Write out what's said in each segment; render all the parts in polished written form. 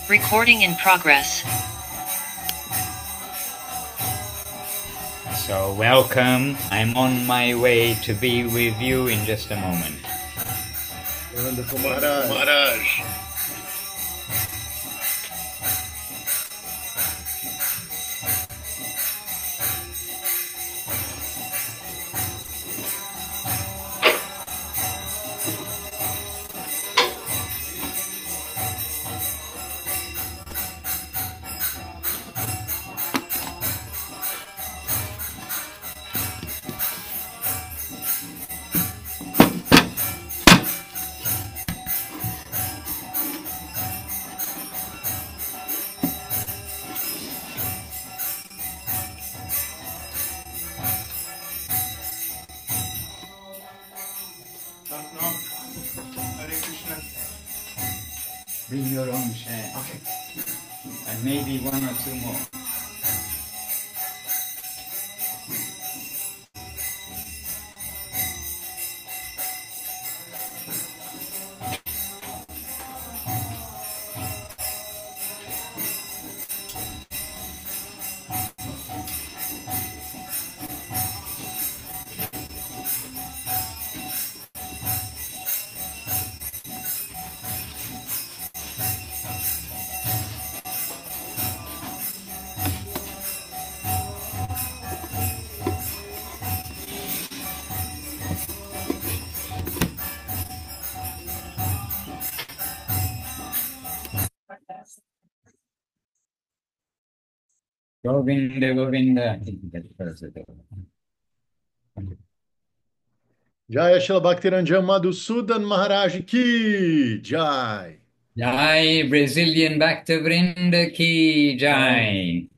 Recording in progress. So welcome. I'm on my way to be with you in just a moment. Maharaj. Bring your own chair. Okay. And maybe one or two more. Govinda, Govinda. Jai Srila Bhaktiranjan Madhusudan Maharaj ki Jai. Jai, Brazilian Bhaktivinoda ki Jai.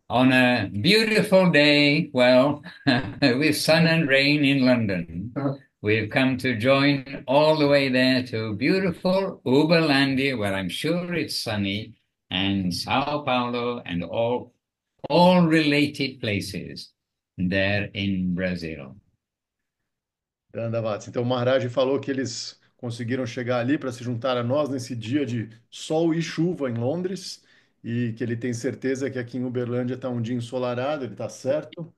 On a beautiful day, well, with sun and rain in London, we've come to join all the way there to beautiful Uberlândia, where I'm sure it's sunny, and Sao Paulo and all related places there in Brazil. Dandavats. Então, o Maharaj falou que eles conseguiram chegar ali para se juntar a nós nesse dia de sol e chuva em Londres e que ele tem certeza que aqui em Uberlândia está um dia ensolarado, ele está certo,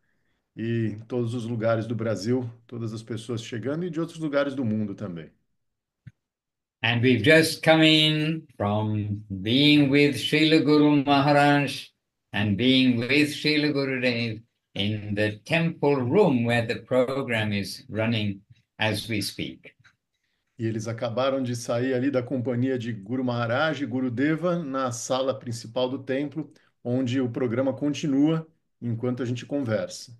e em todos os lugares do Brasil, todas as pessoas chegando e de outros lugares do mundo também. And we've just come in from being with Srila Guru Maharaj and being with Srila Gurudev in the temple room where the program is running as we speak. E eles acabaram de sair ali da companhia de Guru Maharaj e Gurudeva na sala principal do templo, onde o programa continua enquanto a gente conversa.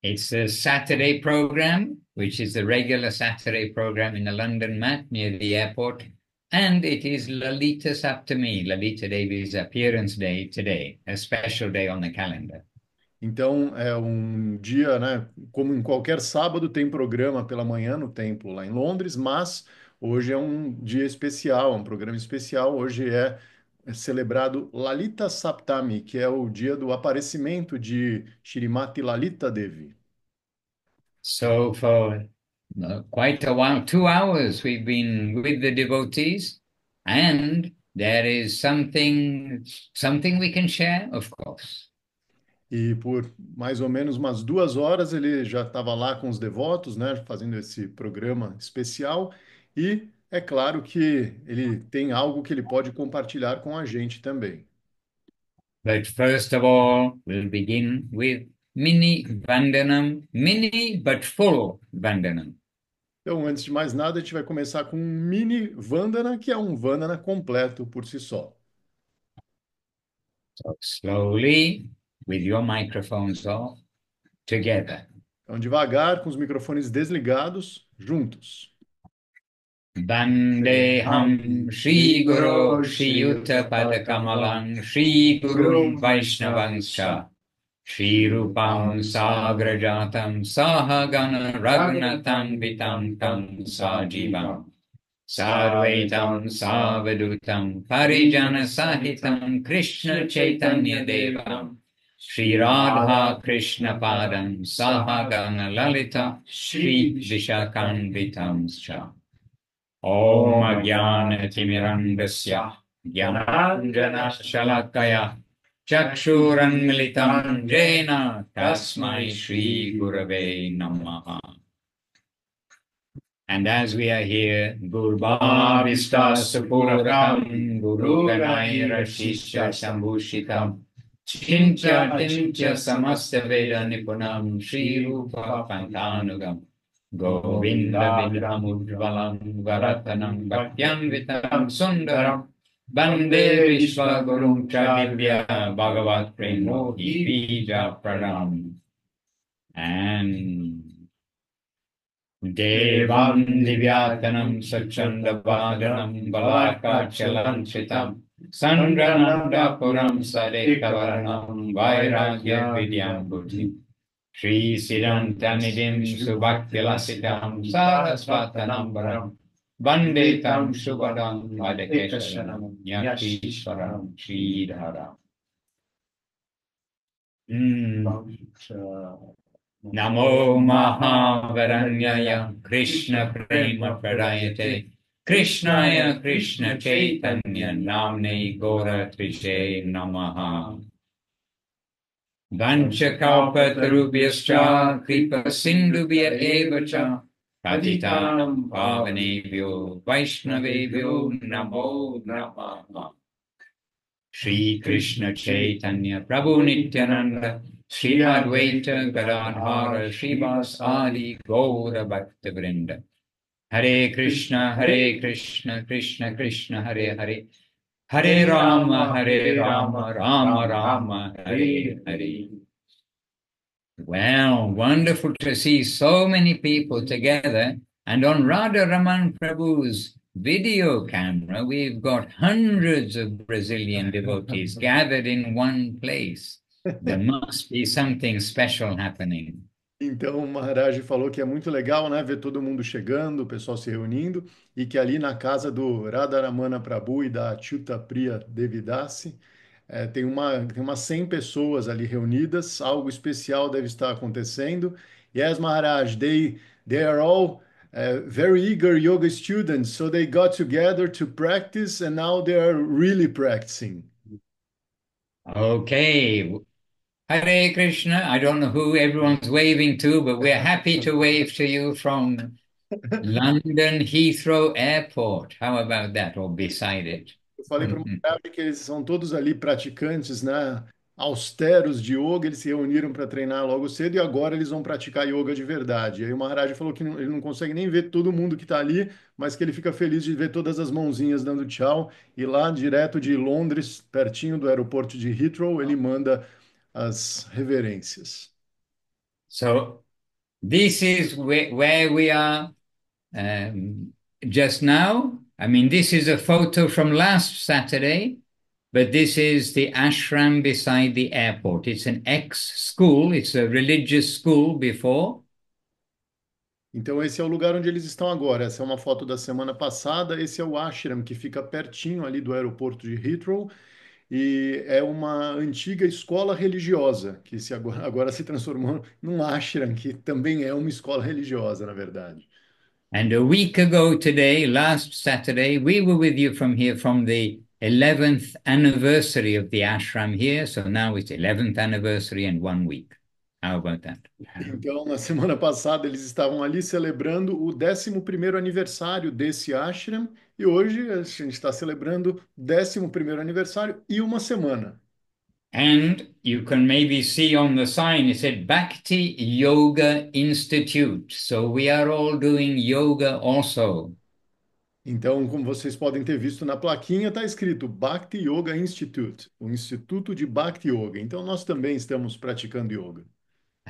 It's a Saturday program, which is the regular Saturday program in the London Mat near the airport. And it is Lalita Saptami, Lalita Devi's appearance day today, a special day on the calendar. Então, é um dia, né? Como em qualquer sábado, tem programa pela manhã no templo lá em Londres, mas hoje é um dia especial, um programa especial. Hoje é celebrado Lalita Saptami, que é o dia do aparecimento de Shrimati Lalita Devi. So for quite a while, 2 hours, we've been with the devotees, and there is something we can share, of course. E por mais ou menos umas 2 horas ele já estava lá com os devotos, né, fazendo esse programa especial. E é claro que ele tem algo que ele pode compartilhar com a gente também. But first of all, we'll begin with mini Vandanam, mini but full Vandanam. Então, antes de mais nada, a gente vai começar com um mini Vandana, que é um Vandana completo por si só. So slowly, with your microphones off, together. Então, devagar, com os microfones desligados, juntos. Vandeham Shri Guru Shri Yuta Padakamalam Shri Guru Vaishnavanscha Shri Rupam Sagrajatam Sahagana Raghunatam Vitam Tam Sajivam Sarvetam Savadutam Parijana Sahitam Krishna Chaitanya Devam Shri Radha Krishna Padam Sahagana Lalita Shri Vishakanvitam Scha Om Ajnana Timirandasya Jnananjana Shalakaya Chakshurannilitam Jena Tasmai Shri Gurave Namaha. And as we are here, Gurubhavista Supurakam Guru Ganaira Shishya Sambhushitam Chincha Tincha Samasta Veda Nipunam Shri Rupa Pantanugam Govinda Vidramudvalam Varatanam Bhaktyam Vitam Sundaram Bande Vishwa Gurum Chadivya Bhagavat Premo Bija Pradam. And Devam Divyatanam Sachandavadanam Balakachalanchitam Sandrananda Puram Sadekavaranam Vairagya Vidyam Buddhim Sri Siddhantanidim Subhaktilasitam Sarasvatanambaram Vandetam Subhadam Vadakesharam Yakishwaram Sridharam. Namo Mahavaranyaya Krishna Prema Pradayate Krishnaya Krishna Chaitanya Namne Gora Trishe Namaha. Vanchakalpatarubhyascha Kripa Sindhubhya Evacha Patitanam Pavanebhyo Vaishnavebhyo Namo Namaha. Shri Krishna Chaitanya Prabhu Nityananda Shri Advaita Gadadhara Srivas Adi Gaura Bhakta Vrinda. Hare Krishna, Krishna Krishna, Hare Hare. Hare Rama, Rama Rama, Hare Hare. Well, wonderful to see so many people together. And on Radha Raman Prabhu's video camera, we've got hundreds of Brazilian devotees gathered in one place. There must be something special happening. Então, o Maharaj falou que é muito legal, né, ver todo mundo chegando, o pessoal se reunindo, e que ali na casa do Radharamana Prabhu e da Achyuta Priya Devidasi, tem umas 100 pessoas ali reunidas, algo especial deve estar acontecendo. Yes, Maharaj, they are all very eager yoga students, so they got together to practice, and now they are really practicing. Okay. Hare Krishna. I don't know who everyone's waving to, but we're happy to wave to you from London Heathrow Airport. How about that? Or beside it? Eu falei para o Maharaj que eles são todos ali praticantes, né, austeros de yoga, eles se reuniram para treinar logo cedo e agora eles vão praticar yoga de verdade. E aí o Maharaj falou que ele não consegue nem ver todo mundo que está ali, mas que ele fica feliz de ver todas as mãozinhas dando tchau. E lá, direto de Londres, pertinho do aeroporto de Heathrow, ele manda as reverências. So this is where we are just now. I mean, this is a photo from last Saturday, but this is the ashram beside the airport. It's an ex-school. It's a religious school before. Então, esse é o lugar onde eles estão agora. Essa é uma foto da semana passada. Esse é o ashram que fica pertinho ali do aeroporto de Heathrow. E é uma antiga escola religiosa, que agora se transformou num ashram, que também é uma escola religiosa, na verdade. And a week ago today, last Saturday, we were with you from here from the 11th anniversary of the ashram here. So now it's 11th anniversary and 1 week. How about that? Então, na semana passada, eles estavam ali celebrando o 11º aniversário desse ashram, e hoje a gente está celebrando o 11º aniversário e uma semana. And you can maybe see on the sign, it said Bhakti Yoga Institute. So we are all doing yoga also. Então, como vocês podem ter visto na plaquinha, está escrito Bhakti Yoga Institute, o Instituto de Bhakti Yoga. Então, nós também estamos praticando yoga.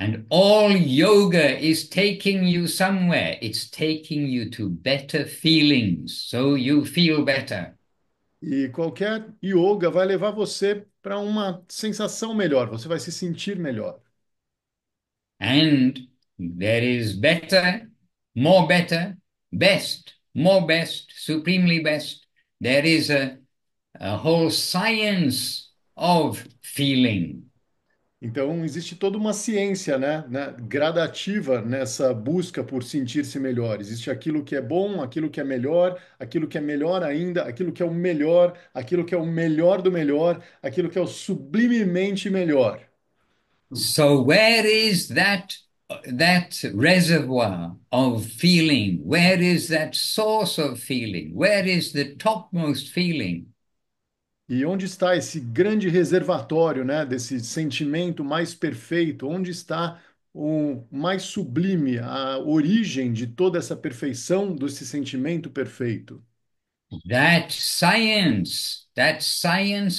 And all yoga is taking you somewhere. It's taking you to better feelings, so you feel better. E qualquer yoga vai levar você para uma sensação melhor, você vai se sentir melhor. And there is better, more better, best, more best, supremely best. There is a whole science of feeling. Então, existe toda uma ciência, gradativa nessa busca por sentir-se melhor. Existe aquilo que é bom, aquilo que é melhor ainda, aquilo que é o melhor, aquilo que é o melhor do melhor, aquilo que é o sublimemente melhor. So where is that reservoir of feeling? Where is that source of feeling? Where is the topmost feeling? E onde está esse grande reservatório, desse sentimento mais perfeito? Onde está o mais sublime, a origem de toda essa perfeição desse sentimento perfeito? That science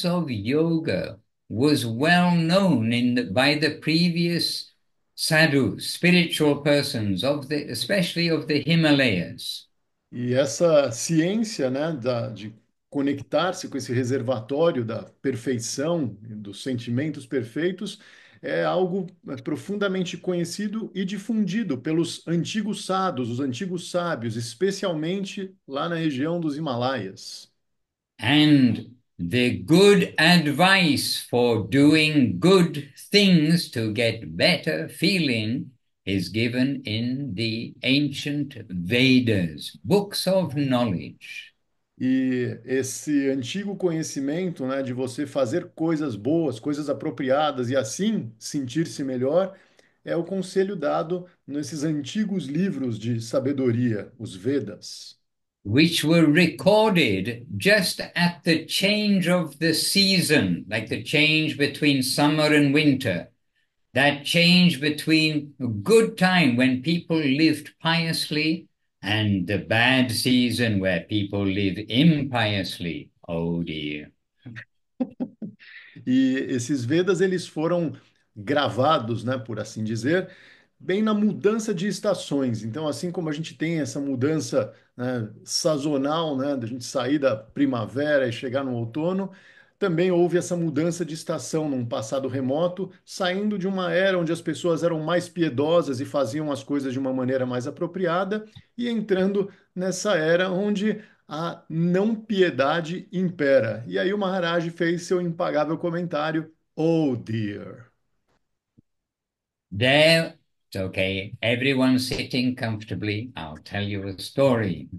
of yoga was well known by the previous sadhus, spiritual persons especially of the Himalayas. E essa ciência, de conectar-se com esse reservatório da perfeição, dos sentimentos perfeitos, é algo profundamente conhecido e difundido pelos antigos sadhus, os antigos sábios, especialmente lá na região dos Himalaias. And the good advice for doing good things to get better feeling is given in the ancient Vedas, books of knowledge. E esse antigo conhecimento, de você fazer coisas boas, coisas apropriadas e assim sentir-se melhor, é o conselho dado nesses antigos livros de sabedoria, os Vedas, Which were recorded just at the change of the season, like the change between summer and winter, that change between a good time when people lived piously and the bad season where people live impiously. Oh dear. e esses Vedas eles foram gravados, por assim dizer, bem na mudança de estações. Então, assim como a gente tem essa mudança, sazonal, da gente sair da primavera e chegar no outono, também houve essa mudança de estação num passado remoto, saindo de uma era onde as pessoas eram mais piedosas e faziam as coisas de uma maneira mais apropriada, e entrando nessa era onde a não piedade impera. E aí o Maharaj fez seu impagável comentário: Oh dear. There, it's okay. Everyone sitting comfortably. I'll tell you a story.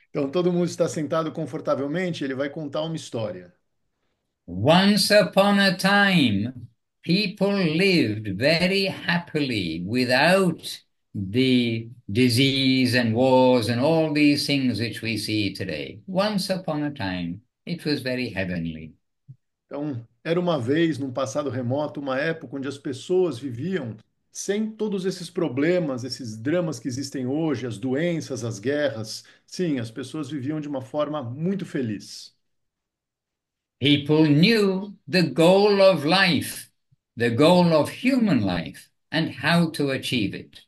Então todo mundo está sentado confortavelmente, ele vai contar uma história. Once upon a time, people lived very happily without the disease and wars and all these things which we see today. Once upon a time, it was very heavenly. Então, era uma vez, num passado remoto, uma época onde as pessoas viviam sem todos esses problemas, esses dramas que existem hoje, as doenças, as guerras. Sim, as pessoas viviam de uma forma muito feliz. People knew the goal of life, the goal of human life, and how to achieve it.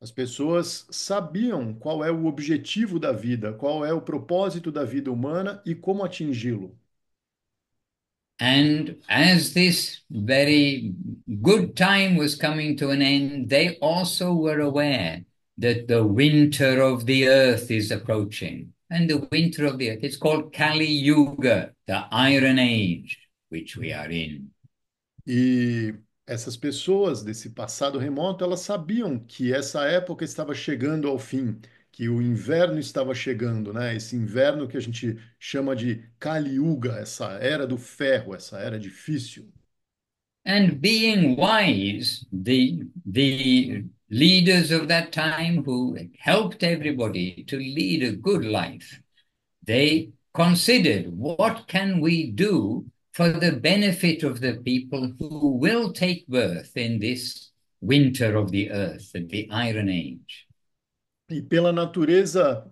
As pessoas sabiam qual é o objetivo da vida, qual é o propósito da vida humana e como atingi-lo. And as this very good time was coming to an end, they also were aware that the winter of the earth is approaching. And the winter of the earth, it's called Kali Yuga, the Iron Age, which we are in. E essas pessoas desse passado remoto, elas sabiam que essa época estava chegando ao fim, que o inverno estava chegando, Esse inverno que a gente chama de Kali Yuga, essa era do ferro, essa era difícil. And being wise, the leaders of that time who helped everybody to lead a good life, they considered what can we do for the benefit of the people who will take birth in this winter of the earth, the Iron Age. E pela natureza,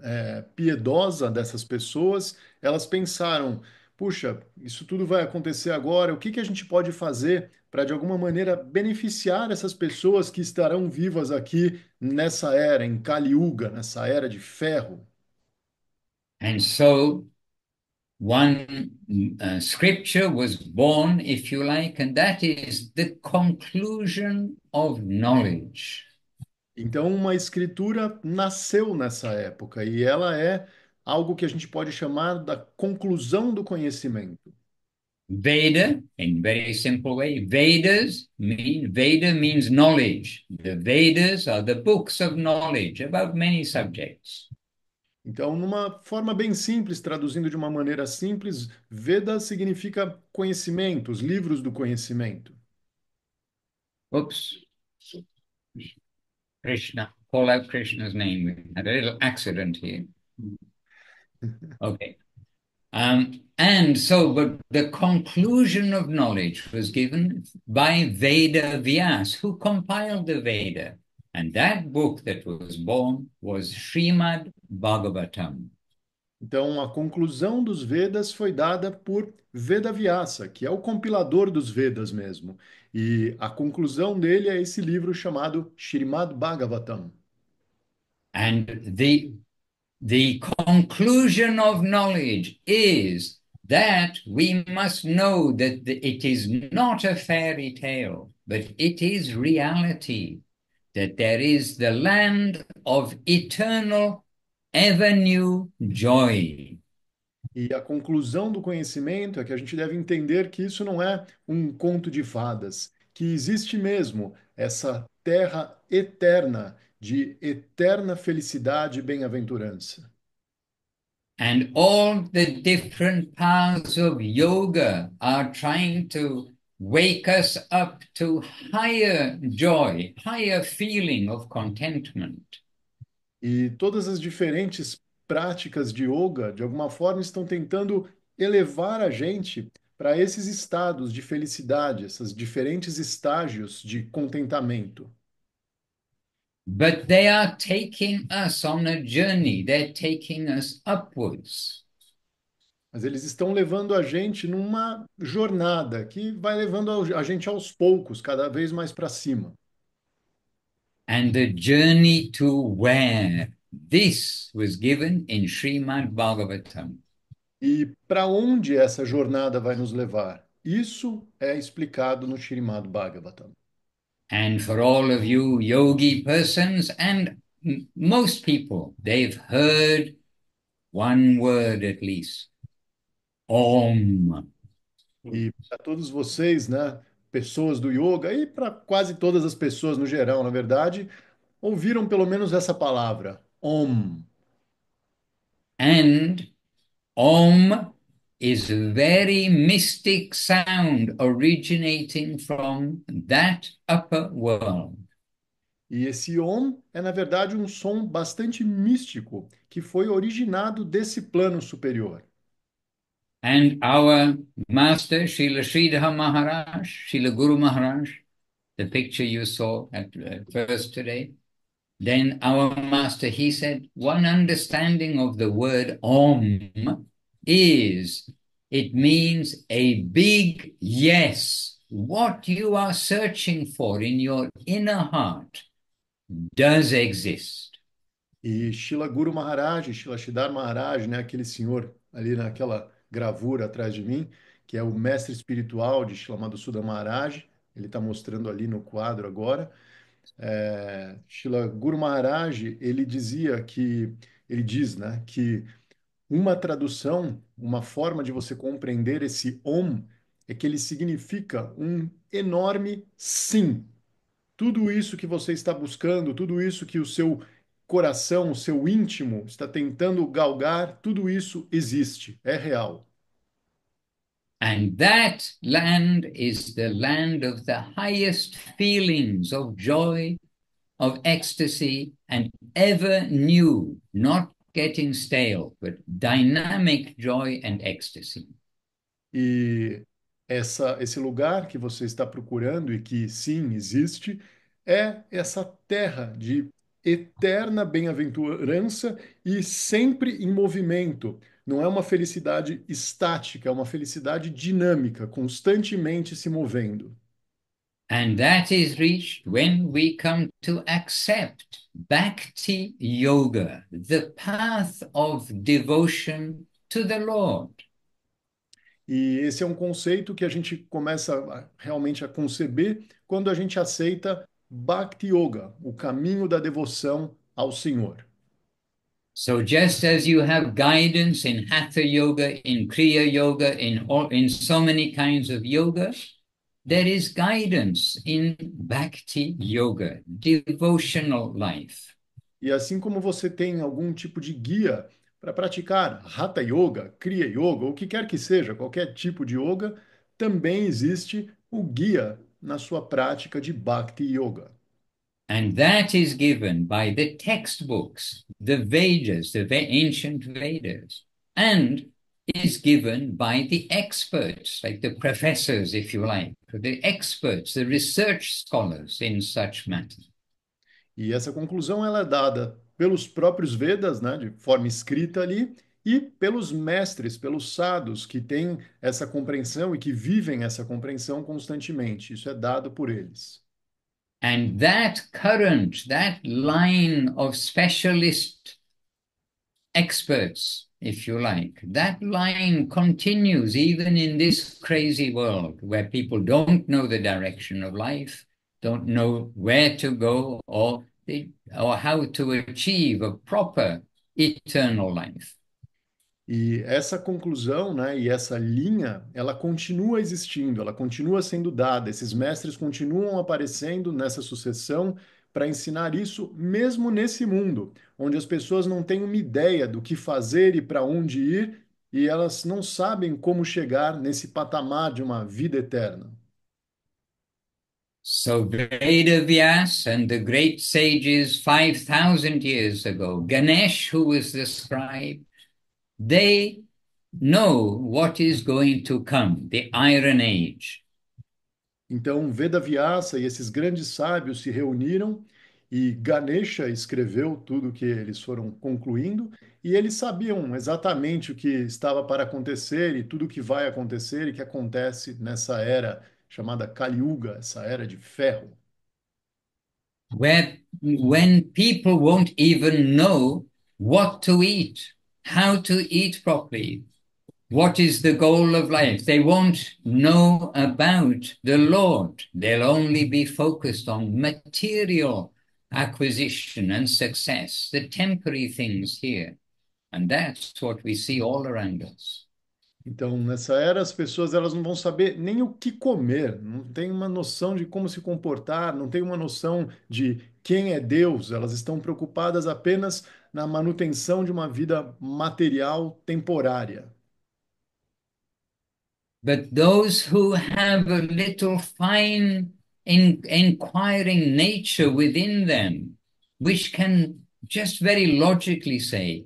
piedosa dessas pessoas, elas pensaram: puxa, isso tudo vai acontecer agora, o que que a gente pode fazer para, de alguma maneira, beneficiar essas pessoas que estarão vivas aqui nessa era, em Kali Yuga, nessa era de ferro? And so one scripture was born, if you like, and that is the conclusion of knowledge. Então, uma escritura nasceu nessa época e ela é algo que a gente pode chamar da conclusão do conhecimento. Veda, in very simple way, Veda means knowledge. The Vedas are the books of knowledge about many subjects. Então, numa forma bem simples, traduzindo de uma maneira simples, Veda significa conhecimento, os livros do conhecimento. Oops, Krishna, call out Krishna's name. We had a little accident here. Okay. But the conclusion of knowledge was given by Veda Vyas, who compiled the Veda. And that book that was born was Srimad Bhagavatam. Então, a conclusão dos Vedas foi dada por Vedavyasa, que é o compilador dos Vedas mesmo. E a conclusão dele é esse livro chamado Srimad Bhagavatam. And the conclusion of knowledge is that we must know that it is not a fairy tale, but it is reality, that there is the land of eternal, ever new joy. E a conclusão do conhecimento é que a gente deve entender que isso não é um conto de fadas, que existe mesmo essa terra eterna, de eterna felicidade e bem-aventurança. And all the different paths of yoga are trying to wake us up to higher joy, higher feeling of contentment. E todas as diferentes práticas de yoga, de alguma forma, estão tentando elevar a gente para esses estados de felicidade, esses diferentes estágios de contentamento. But they are taking us on a journey, they're taking us upwards. Mas eles estão levando a gente numa jornada que vai levando a gente aos poucos, cada vez mais para cima. And the journey to where? This was given in Srimad Bhagavatam. E para onde essa jornada vai nos levar? Isso é explicado no Srimad Bhagavatam. And for all of you yogi persons and most people, they've heard one word at least. Om. E para todos vocês, né, pessoas do yoga, e para quase todas as pessoas no geral, na verdade, ouviram pelo menos essa palavra, Om. And Om is a very mystic sound originating from that upper world. E esse Om é, na verdade, um som bastante místico que foi originado desse plano superior. And our master, Srila Sridhar Maharaj, Srila Guru Maharaj, the picture you saw at first today, then our master, he said, one understanding of the word Om is it means a big yes. What you are searching for in your inner heart does exist. E Shila Guru Maharaj, Shila Siddhar Maharaj, né, aquele senhor ali naquela gravura atrás de mim, que é o mestre espiritual de Shila Madhusudana Maharaj, ele está mostrando ali no quadro agora. Shila Guru Maharaj, ele dizia que, ele diz, né, que uma tradução, uma forma de você compreender esse Om é que ele significa um enorme sim. Tudo isso que você está buscando, tudo isso que o seu coração, o seu íntimo está tentando galgar, tudo isso existe, é real. And that land is the land of the highest feelings of joy, of ecstasy, and ever new, not getting stale, but dynamic joy and ecstasy. E esse lugar que você está procurando e que sim existe é essa terra de eterna bem-aventurança e sempre em movimento. Não é uma felicidade estática, é uma felicidade dinâmica, constantemente se movendo. And that is reached when we come to accept Bhakti Yoga, the path of devotion to the Lord. E esse é um conceito que a gente começa realmente a conceber quando a gente aceita Bhakti Yoga, o caminho da devoção ao Senhor. So just as you have guidance in Hatha Yoga, in Kriya Yoga, in so many kinds of yoga, there is guidance in Bhakti Yoga, devotional life. E assim como você tem algum tipo de guia para praticar Hatha Yoga, Kriya Yoga, o que quer que seja, qualquer tipo de yoga, também existe o guia na sua prática de Bhakti Yoga. And that is given by the textbooks, the Vedas, the ancient Vedas, and is given by the experts, like the professors, if you like, the experts, the research scholars in such matters. E essa conclusão ela é dada pelos próprios Vedas, né, de forma escrita ali, e pelos mestres, pelos sadhus que têm essa compreensão e que vivem essa compreensão constantemente. Isso é dado por eles. And that current, that line of specialist experts, if you like, that line continues even in this crazy world where people don't know the direction of life, don't know where to go or how to achieve a proper eternal life. E essa conclusão, né, e essa linha, ela continua existindo, ela continua sendo dada. Esses mestres continuam aparecendo nessa sucessão para ensinar isso, mesmo nesse mundo, onde as pessoas não têm uma ideia do que fazer e para onde ir, e elas não sabem como chegar nesse patamar de uma vida eterna. So Veda Vyas and the great sages 5,000 years ago, Ganesh, who was the scribe, they know what is going to come, the Iron Age. Então, Veda Vyasa e esses grandes sábios se reuniram e Ganesha escreveu tudo que eles foram concluindo e eles sabiam exatamente o que estava para acontecer e tudo o que vai acontecer e que acontece nessa era chamada Kali Yuga, essa era de ferro, Where when people won't even know what to eat, how to eat properly, what is the goal of life. They won't know about the Lord. They'll only be focused on material acquisition and success, the temporary things here. And that's what we see all around us. Então, nessa era, as pessoas elas não vão saber nem o que comer, não tem uma noção de como se comportar, não tem uma noção de quem é Deus. Elas estão preocupadas apenas na manutenção de uma vida material temporária. But those who have a little fine inquiring nature within them, which can just very logically say,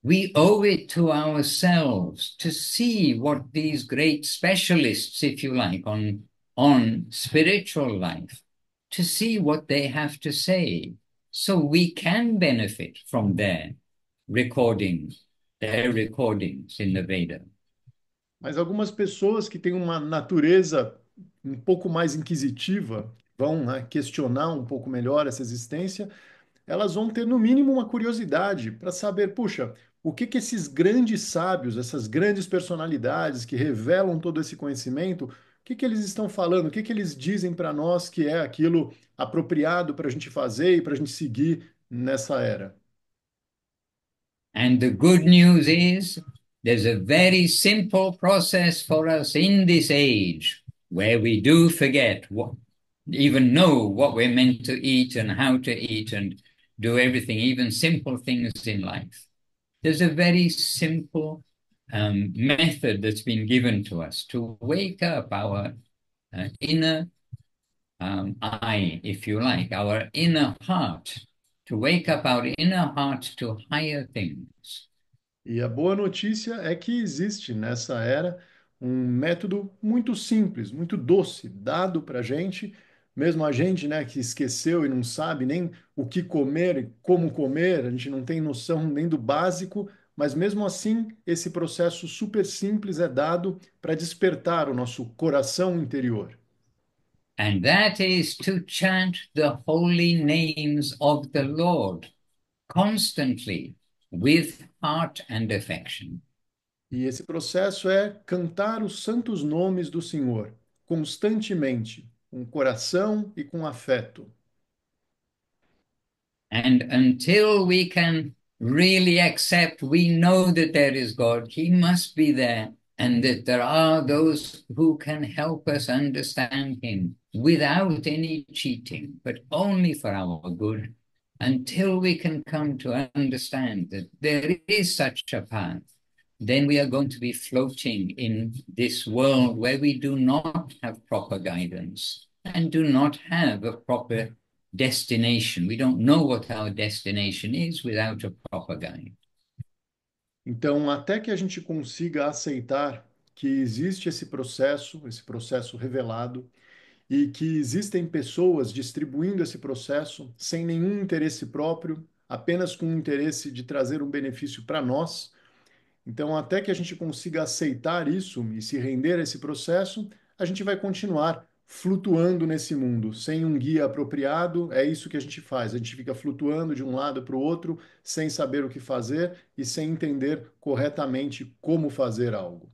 we owe it to ourselves to see what these great specialists, if you like, on spiritual life, to see what they have to say, so we can benefit from their recordings in the Veda. Mas algumas pessoas que têm uma natureza um pouco mais inquisitiva, vão, né, questionar um pouco melhor essa existência, elas vão ter no mínimo uma curiosidade para saber, puxa, o que que esses grandes sábios, essas grandes personalidades que revelam todo esse conhecimento, o que que eles estão falando, o que que eles dizem para nós que é aquilo apropriado para a gente fazer e para a gente seguir nessa era. And the good news is there's a very simple process for us in this age where we do forget even know what we're meant to eat and how to eat and do everything, even simple things in life. There's a very simple method that's been given to us to wake up our inner eye, if you like, our inner heart, to wake up our inner heart to higher things. E a boa notícia é que existe nessa era um método muito simples, muito doce, dado para a gente, mesmo a gente, né, que esqueceu e não sabe nem o que comer e como comer, a gente não tem noção nem do básico, mas mesmo assim, esse processo super simples é dado para despertar o nosso coração interior. And that is to chant the holy names of the Lord constantly with heart and affection. E esse processo é cantar os santos nomes do Senhor, constantemente, com coração e com afeto. And until we can really accept, we know that there is God, He must be there, and that there are those who can help us understand Him without any cheating, but only for our good, until we can come to understand that there is such a path. Then we are going to be floating in this world where we do not have proper guidance and do not have a proper destination. We don't know what our destination is without a proper guide. Então, até que a gente consiga aceitar que existe esse processo revelado, e que existem pessoas distribuindo esse processo sem nenhum interesse próprio, apenas com o interesse de trazer um benefício para nós. Então, até que a gente consiga aceitar isso e se render a esse processo, a gente vai continuar flutuando nesse mundo, sem um guia apropriado. É isso que a gente faz. A gente fica flutuando de um lado para o outro, sem saber o que fazer e sem entender corretamente como fazer algo.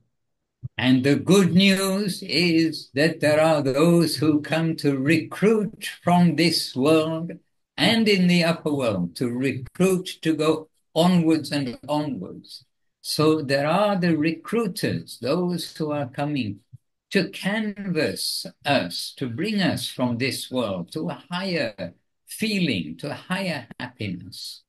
And the good news is that there are those who come to recruit from this world and in the upper world, to recruit to go onwards and onwards. So there are the recruiters, those who are coming to canvas us, to bring us from this world to a higher feeling, to a higher happiness.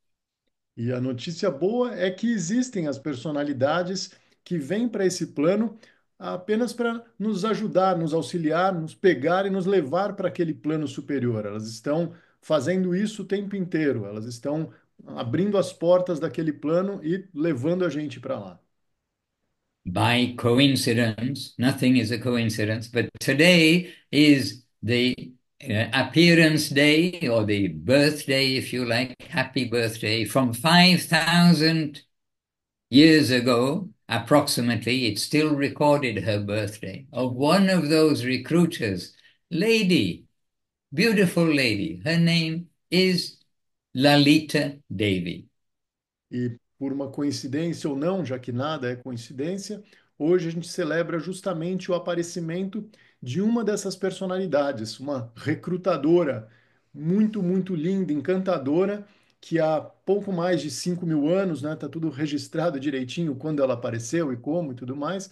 E a notícia boa é que existem as personalidades que vêm para esse plano apenas para nos ajudar, nos auxiliar, nos pegar e nos levar para aquele plano superior. Elas estão fazendo isso o tempo inteiro, elas estão abrindo as portas daquele plano e levando a gente para lá. By coincidence, nothing is a coincidence, but today is the appearance day, or the birthday, if you like, happy birthday, from 5,000 years ago, approximately. It still recorded her birthday, of one of those recruiters, lady, beautiful lady. Her name is Lalita Devi. E por uma coincidência ou não, já que nada é coincidência, hoje a gente celebra justamente o aparecimento de uma dessas personalidades, uma recrutadora muito, muito linda, encantadora, que há pouco mais de 5.000 anos, né, tá tudo registrado direitinho quando ela apareceu e como e tudo mais,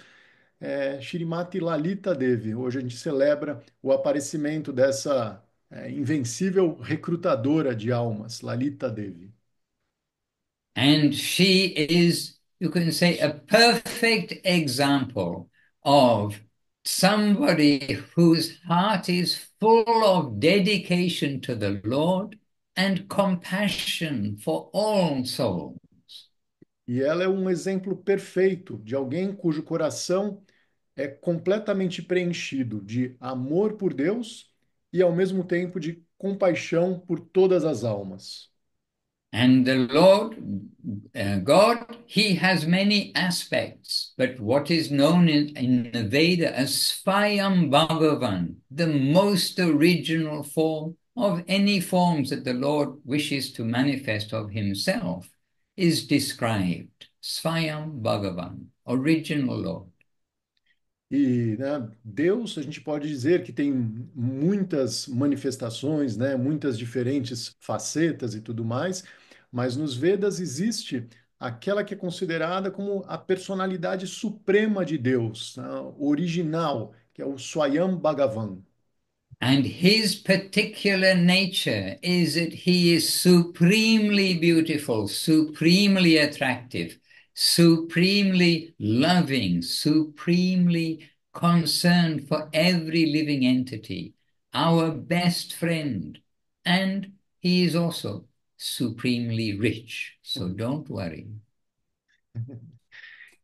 Shrimati Lalita Devi. Hoje a gente celebra o aparecimento dessa invencível recrutadora de almas, Lalita Devi. And she is, you can say, a perfect example of somebody whose heart is full of dedication to the Lord and compassion for all souls. E ela é um exemplo perfeito de alguém cujo coração é completamente preenchido de amor por Deus e, ao mesmo tempo, de compaixão por todas as almas. And the Lord, God, He has many aspects, but what is known in the Veda as Svayam Bhagavan, the most original form of any forms that the Lord wishes to manifest of Himself, is described. Svayam Bhagavan, original Lord. E, né, Deus, a gente pode dizer que tem muitas manifestações, né, muitas diferentes facetas e tudo mais, mas nos Vedas existe aquela que é considerada como a personalidade suprema de Deus, né, original, que é o Swayam Bhagavan. And his particular nature is that he is supremely beautiful, supremely attractive, supremely loving, supremely concerned for every living entity, our best friend. And he is also supremely rich. So don't worry.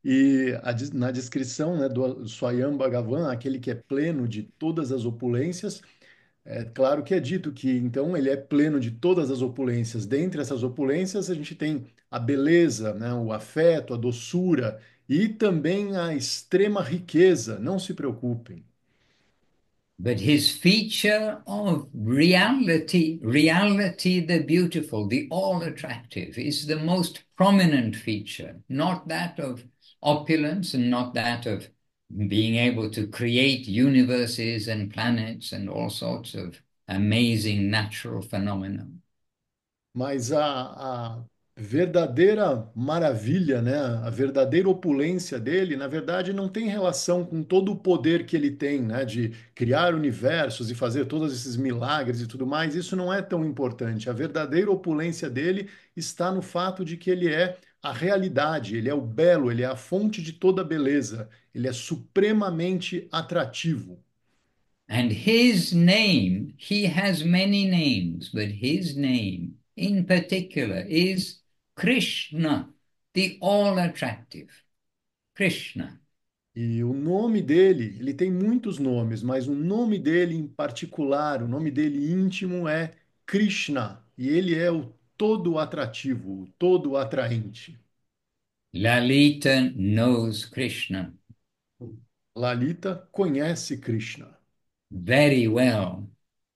E na descrição, né, do Swayam Bhagavan, aquele que é pleno de todas as opulências, é claro que é dito que então ele é pleno de todas as opulências. Dentre essas opulências, a gente tem a beleza, né, o afeto, a doçura e também a extrema riqueza. Não se preocupem. But his feature of reality, reality the beautiful, the all attractive, is the most prominent feature, not that of opulence and not that of being able to create universes and planets and all sorts of amazing natural phenomena. Mas verdadeira maravilha, né? A verdadeira opulência dele, na verdade, não tem relação com todo o poder que ele tem, né? De criar universos e fazer todos esses milagres e tudo mais. Isso não é tão importante. A verdadeira opulência dele está no fato de que ele é a realidade, ele é o belo, ele é a fonte de toda beleza, ele é supremamente atrativo. And his name, he has many names, but his name in particular is Krishna, the all attractive. Krishna. E o nome dele, ele tem muitos nomes, mas o nome dele em particular, o nome dele íntimo é Krishna. E ele é o todo atrativo, o todo atraente. Lalita knows Krishna Lalita conhece Krishna very well,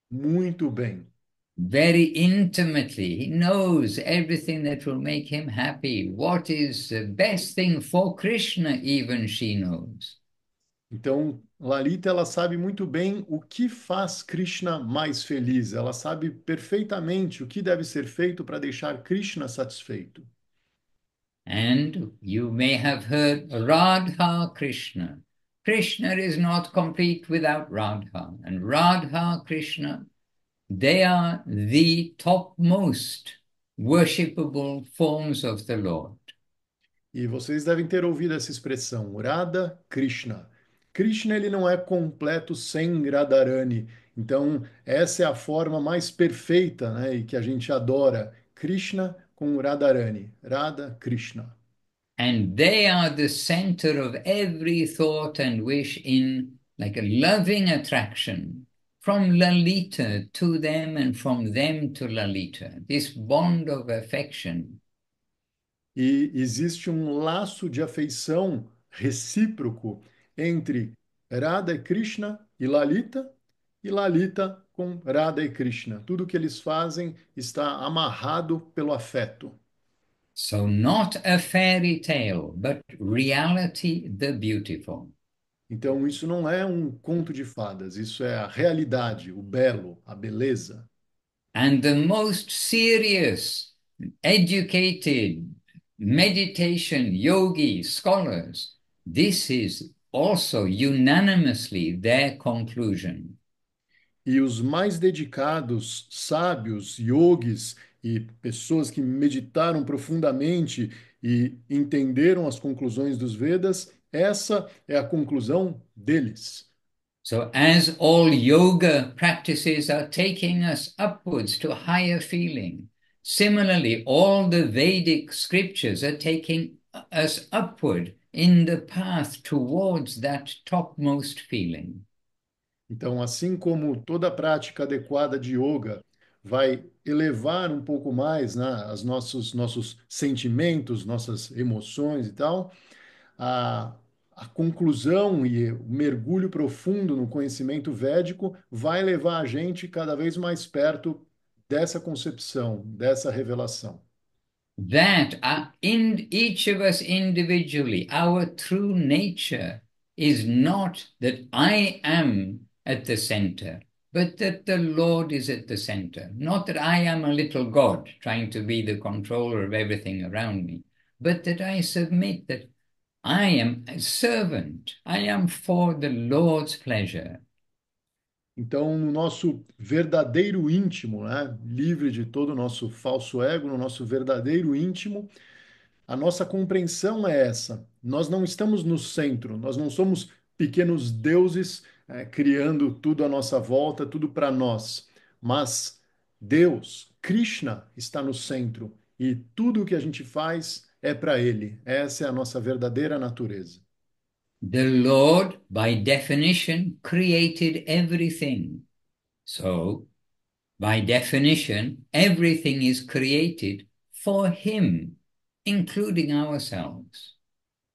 muito bem. very intimately. He knows everything that will make him happy. What is the best thing for Krishna, even she knows. Então, Lalita, ela sabe muito bem o que faz Krishna mais feliz. Ela sabe perfeitamente o que deve ser feito para deixar Krishna satisfeito. And you may have heard Radha Krishna. Krishna is not complete without Radha. And Radha Krishna, they are the topmost worshipable forms of the Lord. E vocês devem ter ouvido essa expressão, Radha Krishna. Krishna ele não é completo sem Radharani. Então, essa é a forma mais perfeita, né, e que a gente adora. Krishna com Radharani. Radha Krishna. And they are the center of every thought and wish in like a loving attraction from Lalita to them and from them to Lalita. This bond of affection. E existe um laço de afeição recíproco entre Radha e Krishna e Lalita com Radha e Krishna. Tudo que eles fazem está amarrado pelo afeto. So, not a fairy tale, but reality the beautiful. Então, isso não é um conto de fadas, isso é a realidade, o belo, a beleza. And the most serious, educated meditation yogi scholars, this is also unanimously their conclusion. E os mais dedicados, sábios, yogis e pessoas que meditaram profundamente e entenderam as conclusões dos Vedas, essa é a conclusão deles. So, as all yoga practices are taking us upwards to higher feeling, similarly, all the Vedic scriptures are taking us upward in the path towards that topmost feeling. Então, assim como toda prática adequada de yoga vai elevar um pouco mais, né, os nossos sentimentos, nossas emoções e tal, a, a conclusão e o mergulho profundo no conhecimento védico vai levar a gente cada vez mais perto dessa concepção, dessa revelação. That in each of us individually, our true nature is not that I am at the center, but that the Lord is at the center. Not that I am a little God trying to be the controller of everything around me, but that I submit that I am a servant. I am for the Lord's pleasure. Então, no nosso verdadeiro íntimo, né, livre de todo o nosso falso ego, no nosso verdadeiro íntimo, a nossa compreensão é essa. Nós não estamos no centro, nós não somos pequenos deuses criando tudo à nossa volta, tudo para nós. Mas Deus, Krishna, está no centro e tudo o que a gente faz é para Ele. Essa é a nossa verdadeira natureza. The Lord, by definition, created everything. So, by definition, everything is created for Him, including ourselves.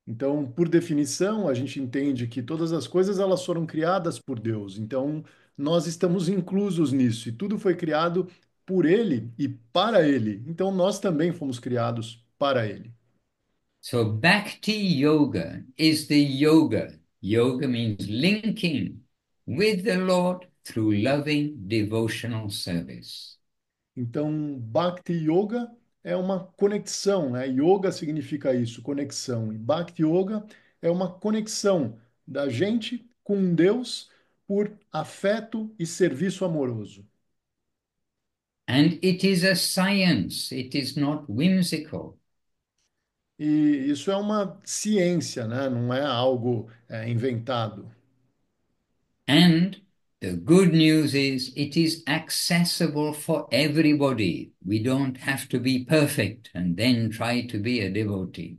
Então, por definição, a gente entende que todas as coisas elas foram criadas por Deus. Então, nós estamos inclusos nisso e tudo foi criado por Ele e para Ele. Então, nós também fomos criados para Ele. So, Bhakti Yoga is the yoga. Yoga means linking with the Lord through loving devotional service. Então, Bhakti Yoga é uma conexão, né? Yoga significa isso, conexão. E Bhakti Yoga é uma conexão da gente com Deus por afeto e serviço amoroso. And it is a science, it is not whimsical. E isso é uma ciência, né? Não é algo inventado. And the good news is it is accessible for everybody. We don't have to be perfect and then try to be a devotee.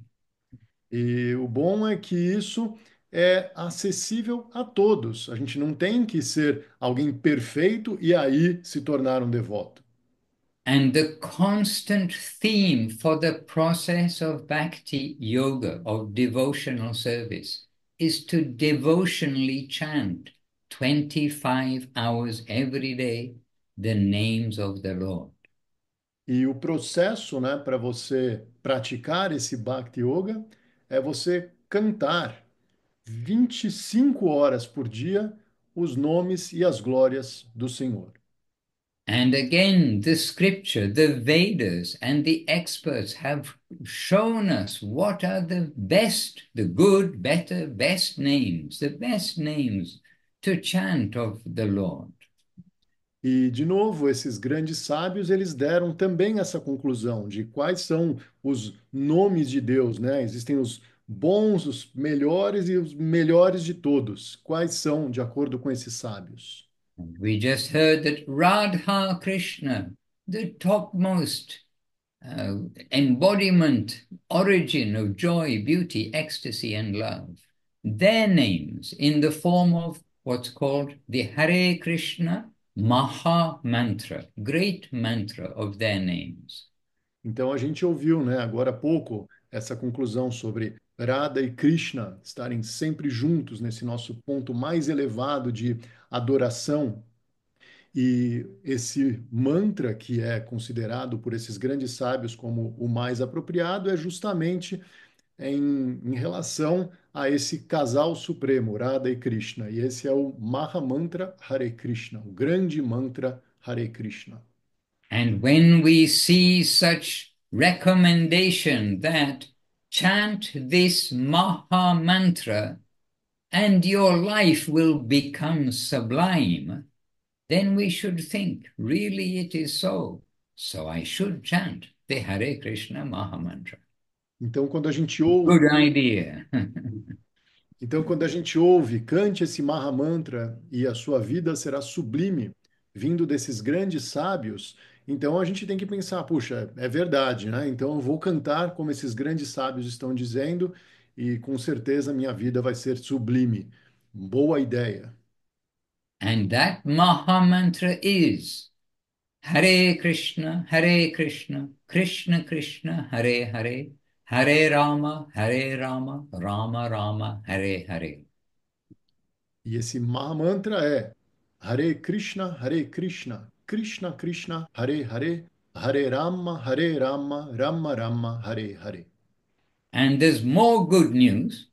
E o bom é que isso é acessível a todos. A gente não tem que ser alguém perfeito e aí se tornar um devoto. And the constant theme for the process of bhakti yoga, of devotional service, is to devotionally chant 25 hours every day the names of the Lord. E o processo, né, para você praticar esse Bhakti Yoga é você cantar 25 horas por dia os nomes e as glórias do Senhor. And again, the scripture, the Vedas, and the experts have shown us what are the best, the good, better, best names, the best names to chant of the Lord. E, de novo, esses grandes sábios, eles deram também essa conclusão de quais são os nomes de Deus, né? Existem os bons, os melhores e os melhores de todos. Quais são, de acordo com esses sábios? And we just heard that Radha Krishna, the topmost embodiment, origin of joy, beauty, ecstasy, and love, their names in the form of what's called the Hare Krishna Maha Mantra, great mantra of their names. Então, a gente ouviu, né, agora há pouco, essa conclusão sobre Radha e Krishna estarem sempre juntos nesse nosso ponto mais elevado de adoração. E esse mantra, que é considerado por esses grandes sábios como o mais apropriado, é justamente em relação a esse casal supremo, Radha e Krishna. E esse é o Maha Mantra Hare Krishna, o grande mantra Hare Krishna. And when we see such recommendation that chant this Maha Mantra and your life will become sublime, then we should think, really it is so. So I should chant the Hare Krishna Maha Mantra. Então, quando a gente ouve Good idea. Então, quando a gente ouve, cante esse Maha Mantra e a sua vida será sublime, vindo desses grandes sábios, então a gente tem que pensar, puxa, é verdade, né? Então eu vou cantar como esses grandes sábios estão dizendo e com certeza minha vida vai ser sublime. Boa ideia. And that Maha Mantra is Hare Krishna, Hare Krishna, Krishna Krishna, Hare Hare, Hare Rama, Rama Rama, Hare Hare. E esse Maha Mantra é Hare Krishna, Krishna Krishna, Hare Hare, Hare Rama, Rama Rama, Hare Hare. And there's more good news.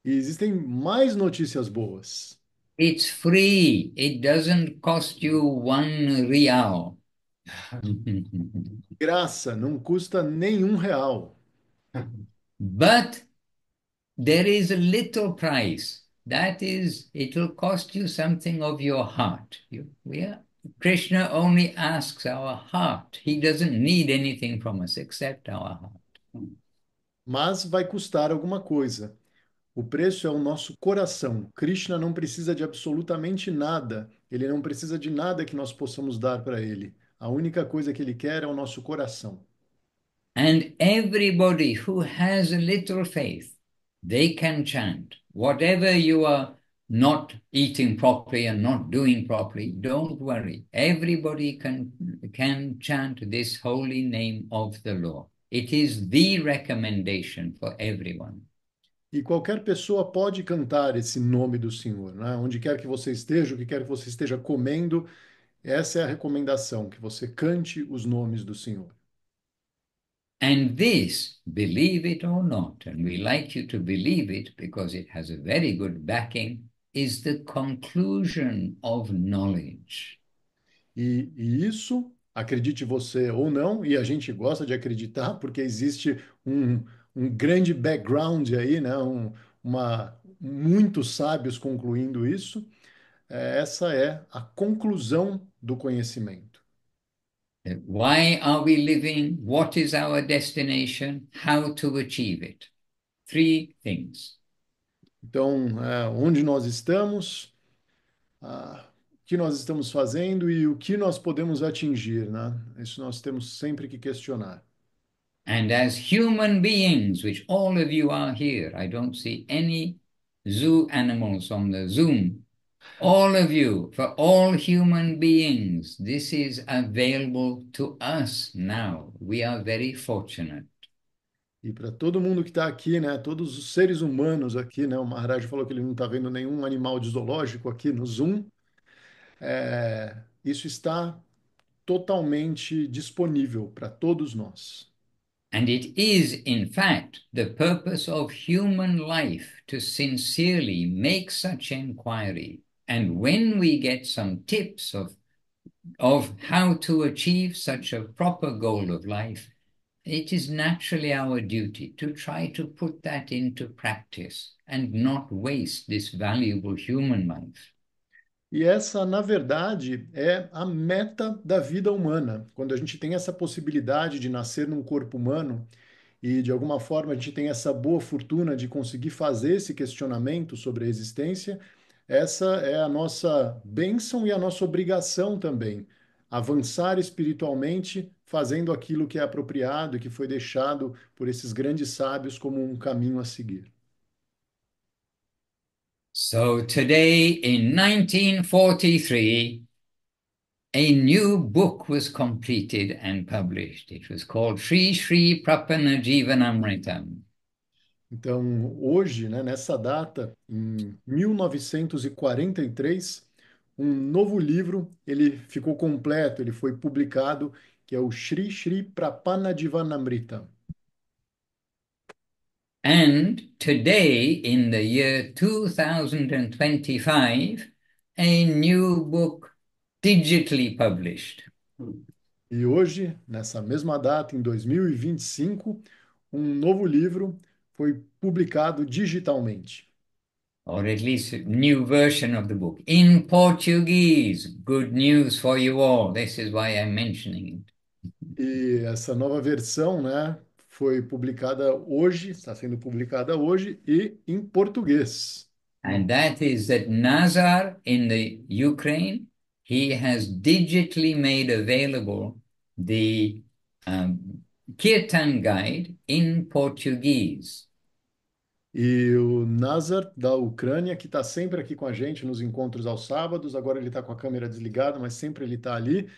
E existem mais notícias boas. It's free. It doesn't cost you 1 real. Graça, não custa nenhum real. But there is a little price. That is, it will cost you something of your heart. Krishna only asks our heart. He doesn't need anything from us except our heart. Mas vai custar alguma coisa. O preço é o nosso coração. Krishna não precisa de absolutamente nada. Ele não precisa de nada que nós possamos dar para ele. A única coisa que ele quer é o nosso coração. And everybody who has a little faith, they can chant. Whatever you are not eating properly and not doing properly, don't worry. Everybody can chant this holy name of the Lord. It is the recommendation for everyone. E qualquer pessoa pode cantar esse nome do Senhor, né? Onde quer que você esteja, o que quer que você esteja comendo, essa é a recomendação, que você cante os nomes do Senhor. And this, believe it or not, and we like you to believe it because it has a very good backing, is the conclusion of knowledge. E isso acredite você ou não, e a gente gosta de acreditar, porque existe um grande background aí, né? Muitos sábios concluindo isso. Essa é a conclusão do conhecimento. Why are we living? What is our destination? How to achieve it? Three things. Então, onde nós estamos, o que nós estamos fazendo e o que nós podemos atingir, né? Isso nós temos sempre que questionar. And as human beings, which all of you are here, I don't see any zoo animals on the Zoom. All of you, for all human beings, this is available to us now. We are very fortunate. E para todo mundo que está aqui, né? Todos os seres humanos aqui, né? O Maharaj falou que ele não está vendo nenhum animal de zoológico aqui no Zoom. Isso está totalmente disponível para todos nós. And it is, in fact, the purpose of human life to sincerely make such inquiry. And when we get some tips of how to achieve such a proper goal of life, it is naturally our duty to try to put that into practice and not waste this valuable human life. E essa, na verdade, é a meta da vida humana. Quando a gente tem essa possibilidade de nascer num corpo humano e, de alguma forma, a gente tem essa boa fortuna de conseguir fazer esse questionamento sobre a existência, essa é a nossa bênção e a nossa obrigação também. Avançar espiritualmente, fazendo aquilo que é apropriado e que foi deixado por esses grandes sábios como um caminho a seguir. So today, in 1943, a new book was completed and published. It was called Sri Sri Prapana Jivanamritam. Então, hoje, né, nessa data, em 1943, um novo livro, ele ficou completo, ele foi publicado, que é o Sri Sri Prapanadivanamrita. And today, in the year 2025, a new book digitally published. E hoje, nessa mesma data, em 2025, um novo livro foi publicado digitalmente. Or at least a new version of the book in Portuguese. Good news for you all. This is why I'm mentioning it. E essa nova versão, né, foi publicada hoje, está sendo publicada hoje e em português. And that is that Nazar in the Ukraine, he has digitally made available the Kirtan Guide in Portuguese. E o Nazar, da Ucrânia, que está sempre aqui com a gente nos encontros aos sábados, agora ele está com a câmera desligada, mas sempre ele está ali.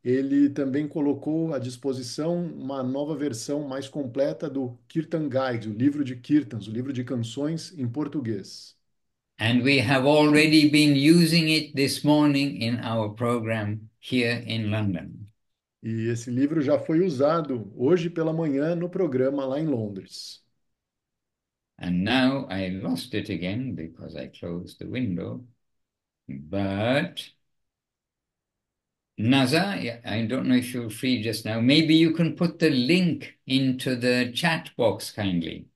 Ele também colocou à disposição uma nova versão mais completa do Kirtan Guide, o livro de Kirtans, o livro de canções em português. And we have already been using it this morning in our program here in London. E esse livro já foi usado hoje pela manhã no programa lá em Londres. And now I lost it again because I closed the window. But Naza, I don't know if you're free just now. Maybe you can put the link into the chat box kindly.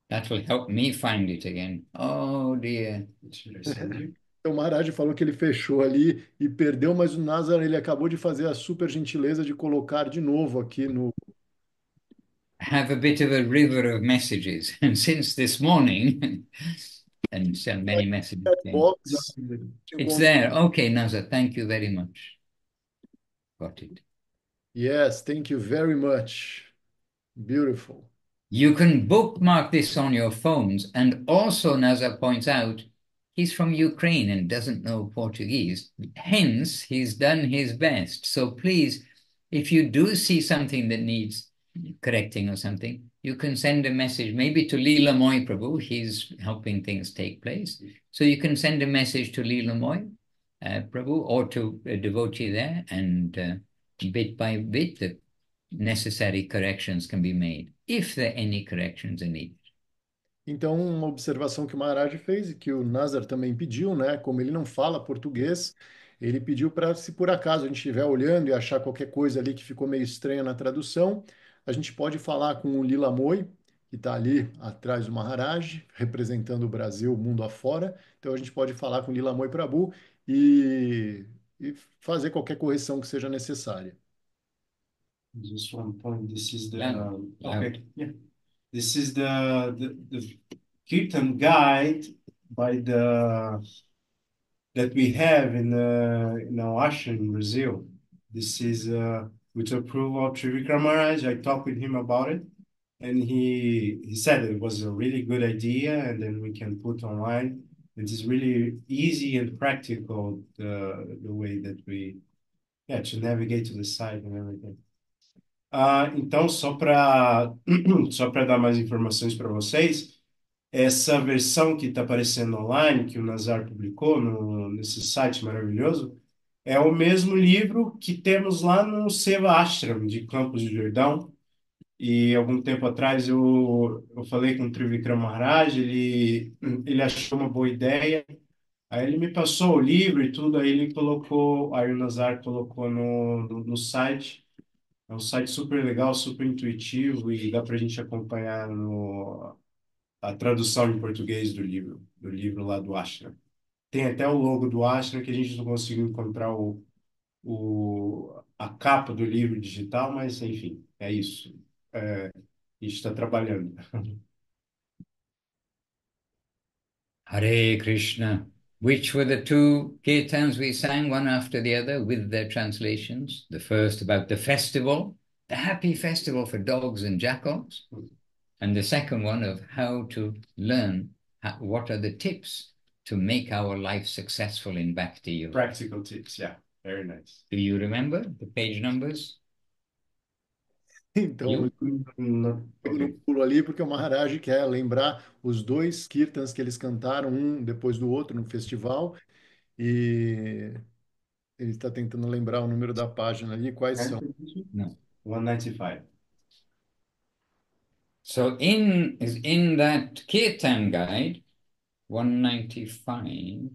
That will help me find it again. Oh dear. Então, o Maharaj falou que ele fechou ali e perdeu, mas o Nazar ele acabou de fazer a super gentileza de colocar de novo aqui no. Have a bit of a river of messages. And since this morning, and so many messages came. Box, It's there. Okay, Naza, thank you very much. Got it. Yes, thank you very much. Beautiful. You can bookmark this on your phones. And also, Naza points out, he's from Ukraine and doesn't know Portuguese. Hence, he's done his best. So please, if you do see something that needs correcting or something, you can send a message maybe to Leela Moy Prabhu. He's helping things take place. So you can send a message to Leela Moy Prabhu or to a devotee there, and bit by bit, the necessary corrections can be made, if there any corrections are needed. Então, uma observação que o Maharaj fez e que o Nazar também pediu, né? Como ele não fala português, ele pediu para, se por acaso a gente estiver olhando e achar qualquer coisa ali que ficou meio estranha na tradução, a gente pode falar com o Lila Moy, que está ali atrás do Maharaj, representando o Brasil mundo afora. Então a gente pode falar com o Lila Moy Prabhu e fazer qualquer correção que seja necessária. Just one point. This is the Loud, loud. okay. Yeah. This is the Kirtan guide by the that we have in our ashram in Brazil. This is with approval of Trivikram Maharaj. I talked with him about it, and he said it was a really good idea, and then we can put online. It is really easy and practical the way that we to navigate to the site and everything. Então, só para dar mais informações para vocês, essa versão que está aparecendo online, que o Nazar publicou nesse site maravilhoso, é o mesmo livro que temos lá no Seva Ashram, de Campos do Jordão. E algum tempo atrás eu falei com o Trivikram Maharaj, ele achou uma boa ideia. Aí ele me passou o livro e tudo, aí o Nazar colocou no site. É um site super legal, super intuitivo e dá para a gente acompanhar a tradução em português do livro lá do Ashram. Tem até o logo do Ashram que a gente não conseguiu encontrar a capa do livro digital, mas enfim, é isso. A gente está trabalhando. Hare Krishna. Which were the two kirtans we sang one after the other with their translations? The first about the festival, the happy festival for dogs and jackals, and the second one of how to learn what are the tips to make our life successful in Bhakti Yoga. Practical tips, yeah, very nice. Do you remember the page numbers? Então, You? No, eu não pulo ali porque o Maharaj quer lembrar os dois kirtans que eles cantaram um depois do outro no festival e ele está tentando lembrar o número da página ali, quais são. No. 195. So in that kirtan guide, 195.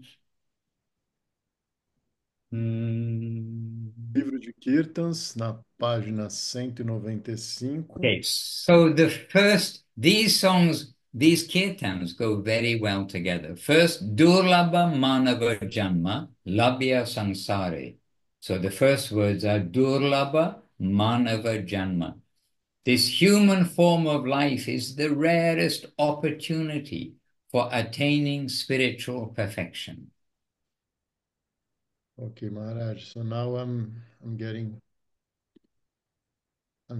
Livro de Kirtans, na página 195. Okay, so these songs, these kirtans go very well together. First, Durlabha Manava Janma, Labhya Sansare. So the first words are Durlabha Manava Janma. This human form of life is the rarest opportunity for attaining spiritual perfection. Okay, Maharaj. So now I'm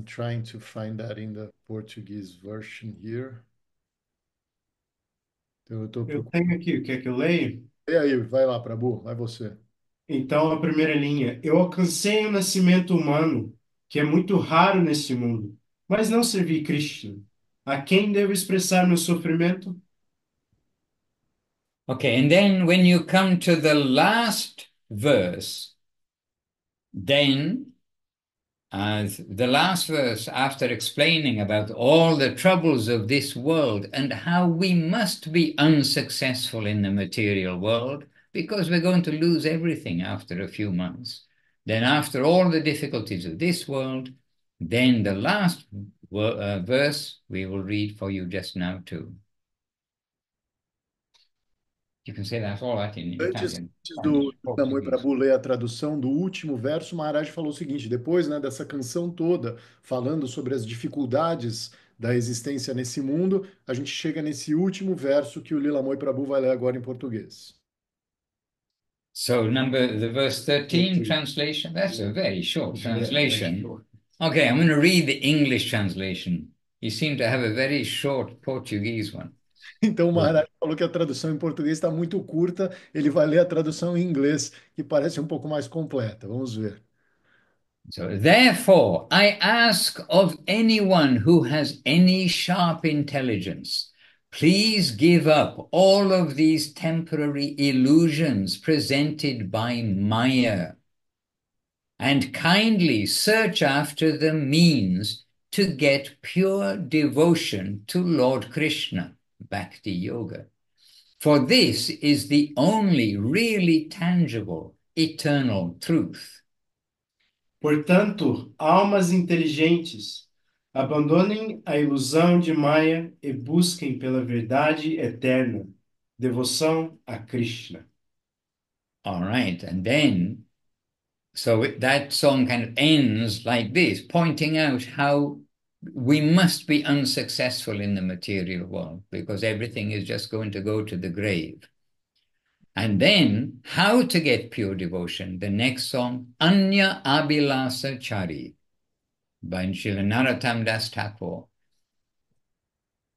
trying to find that in the Portuguese version here. Então eu estou Eu procurando. tenho aqui, quer que eu leia? E aí, vai lá, Prabhu, vai você. Então, a primeira linha. Eu alcancei o nascimento humano, que é muito raro neste mundo, mas não servi Krishna. A quem devo expressar meu sofrimento? Okay, and then when you come to the last verse, then the last verse, after explaining about all the troubles of this world and how we must be unsuccessful in the material world because we're going to lose everything after a few months. Then, after all the difficulties of this world, then the last verse we will read for you just now too. You can say that all that in Antes, Italian. antes do Namoi Portuguese. Prabhu ler a tradução do último verso, Maharaj falou o seguinte: depois, né, dessa canção toda, falando sobre as dificuldades da existência nesse mundo, a gente chega nesse último verso que o Lilamoi Prabhu vai ler agora em português. So the verse 13 13. translation, that's a very short Very translation. short. Okay, I'm going to read the English translation. You seem to have a very short Portuguese one. Então, o Maharaj falou que a tradução em português está muito curta, ele vai ler a tradução em inglês, que parece um pouco mais completa. Vamos ver. So, therefore, I ask of anyone who has any sharp intelligence, please give up all of these temporary illusions presented by Maya and kindly search after the means to get pure devotion to Lord Krishna, Bhakti Yoga. For this is the only really tangible eternal truth. Portanto, almas inteligentes, abandonem a ilusão de Maya e busquem pela verdade eterna, devoção a Krishna. All right. And then, that song kind of ends like this, pointing out how we must be unsuccessful in the material world because everything is just going to go to the grave. And then, how to get pure devotion. The next song, Anya Abhilasa Chari, by Srila Narottam Das Thakur.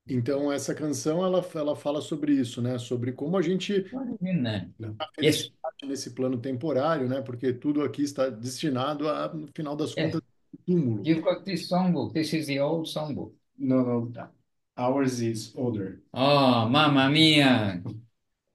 Então, essa canção, ela fala sobre isso, né? Sobre como a gente What is in there? a Yes, felicidade nesse plano temporário, né? Porque tudo aqui está destinado a, no final das yes. contas, túmulo. You've got this songbook. This is the old songbook. No, ours is older. Oh, Mamma Mia.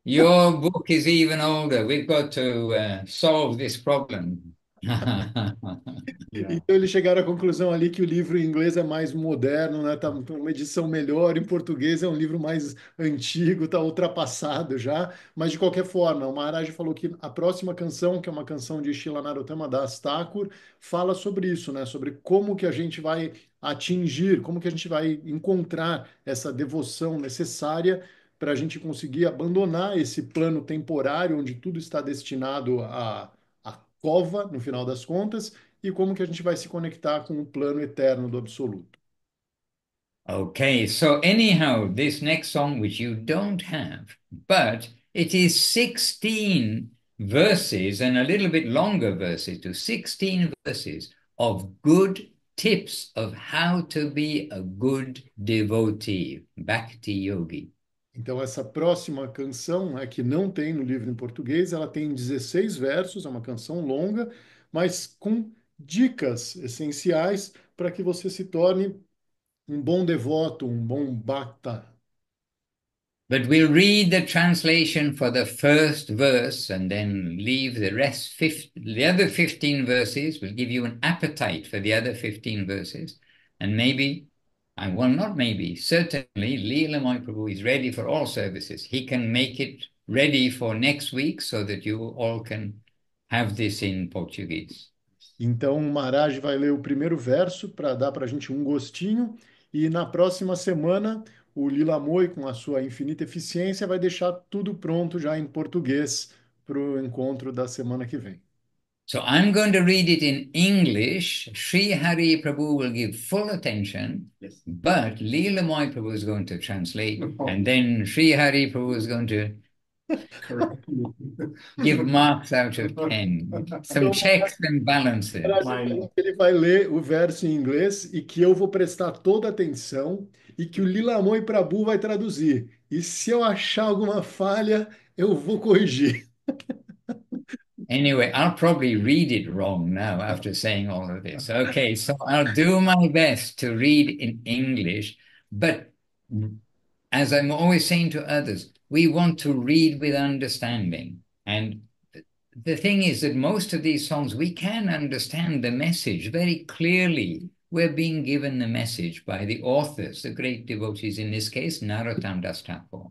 Your book is even older. We've got to solve this problem. Yeah. Então eles chegaram à conclusão ali que o livro em inglês é mais moderno, né? Tá uma edição melhor, em português é um livro mais antigo, tá ultrapassado já, mas de qualquer forma, o Maharaj falou que a próxima canção, que é uma canção de Srila Narottama Das Thakur, fala sobre isso, né? Sobre como que a gente vai atingir, como que a gente vai encontrar essa devoção necessária para a gente conseguir abandonar esse plano temporário onde tudo está destinado à cova, no final das contas, e como que a gente vai se conectar com o plano eterno do absoluto. Okay, so anyhow, this next song, which you don't have, but it is 16 verses and a little bit longer verses, to 16 verses of good tips of how to be a good devotee, Bhakti Yogi. Então, essa próxima canção, né, que não tem no livro em português, ela tem 16 versos, é uma canção longa, mas com dicas essenciais para que você se torne um bom devoto, um bom bhakta. But we'll read the translation for the first verse and then leave the other 15 verses. Will give you an appetite for the other 15 verses. And maybe, well, not maybe, certainly, Leela Prabhu is ready for all services. He can make it ready for next week so that you all can have this in Portuguese. Então, o Maharaj vai ler o primeiro verso para dar para a gente um gostinho, e na próxima semana, o Lila Moy, com a sua infinita eficiência, vai deixar tudo pronto já em português para o encontro da semana que vem. So I'm going to read it in English. Sri Hari Prabhu will give full attention, Yes. but Leela Moy Prabhu is going to translate, and then Sri Hari Prabhu is going to Correct. give marks out of 10. Some checks and balances. Fine. Ele vai ler o verso em inglês e que eu vou prestar toda atenção e que o Lila Moy Prabhu vai traduzir. E se eu achar alguma falha, eu vou corrigir. Anyway, I'll probably read it wrong now after saying all of this. Okay, so I'll do my best to read in English, but as I'm always saying to others, we want to read with understanding. And the thing is that most of these songs, we can understand the message very clearly. We're being given the message by the authors, the great devotees, in this case, Narottam Das Thakur.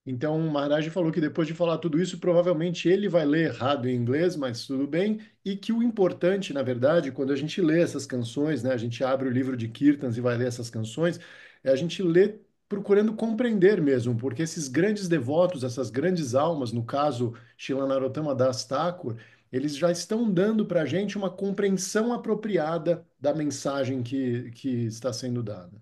Então, o Maharaj falou que depois de falar tudo isso, provavelmente ele vai ler errado em inglês, mas tudo bem. E que o importante, na verdade, quando a gente lê essas canções, né, a gente abre o livro de Kirtans e vai ler essas canções, é a gente lê procurando compreender mesmo, porque esses grandes devotos, essas grandes almas, no caso, Srila Narottama Das Thakur, eles já estão dando para a gente uma compreensão apropriada da mensagem que está sendo dada.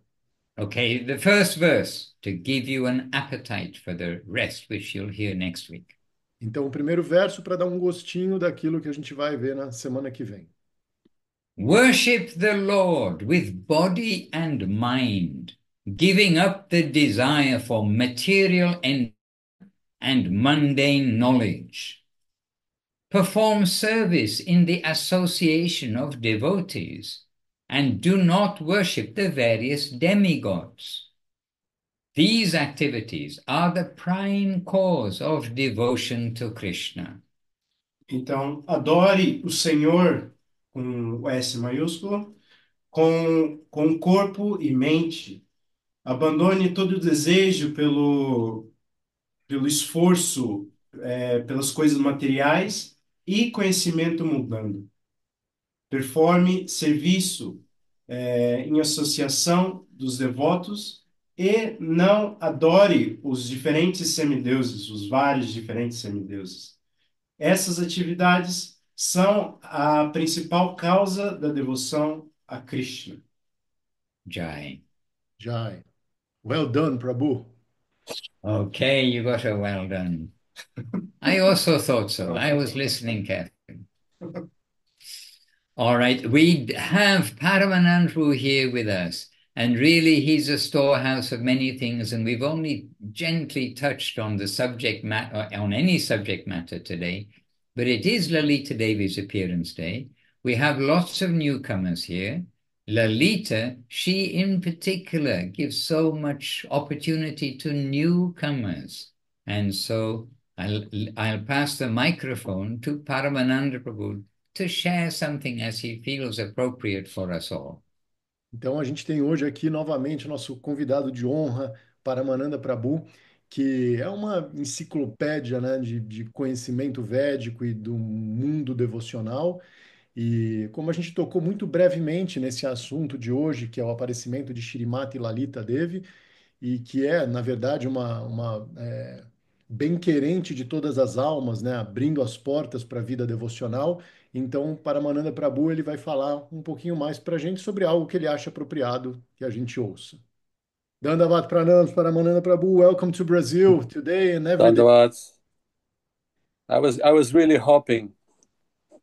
Okay, the first verse to give you an appetite for the rest, which you'll hear next week. Então, o primeiro verso para dar um gostinho daquilo que a gente vai ver na semana que vem. Worship the Lord with body and mind, giving up the desire for material and mundane knowledge. Perform service in the association of devotees, and do not worship the various demigods. These activities are the prime cause of devotion to Krishna. Então, adore o Senhor com o S maiúsculo, com corpo e mente. Abandone todo o desejo pelo esforço, pelas coisas materiais e conhecimento mudando. Performe serviço em associação dos devotos e não adore os diferentes semideuses, os vários diferentes semideuses. Essas atividades são a principal causa da devoção a Krishna. Jai. Jai. Well done, Prabhu. Okay, you got a well done. I also thought so. I was listening carefully. All right, we have Paramanandru here with us, and really he's a storehouse of many things, and we've only gently touched on the subject matter, on any subject matter today, but it is Lalita Devi's appearance day. We have lots of newcomers here. Lalita, she in particular gives so much opportunity to newcomers, and so I'll pass the microphone to Paramananda Prabhu to share something as he feels appropriate for us all. Então, a gente tem hoje aqui novamente nosso convidado de honra, Paramananda Prabhu, que é uma enciclopédia, né, de conhecimento védico e do mundo devocional. E como a gente tocou muito brevemente nesse assunto de hoje, que é o aparecimento de Shrimati Lalita Devi, e que é, na verdade, uma bem-querente de todas as almas, né? Abrindo as portas para a vida devocional. Então, Paramananda Prabhu ele vai falar um pouquinho mais para a gente sobre algo que ele acha apropriado que a gente ouça. Dandavat Pranam, Paramananda Prabhu, welcome to Brazil today and every day. Dandavad. I was really hoping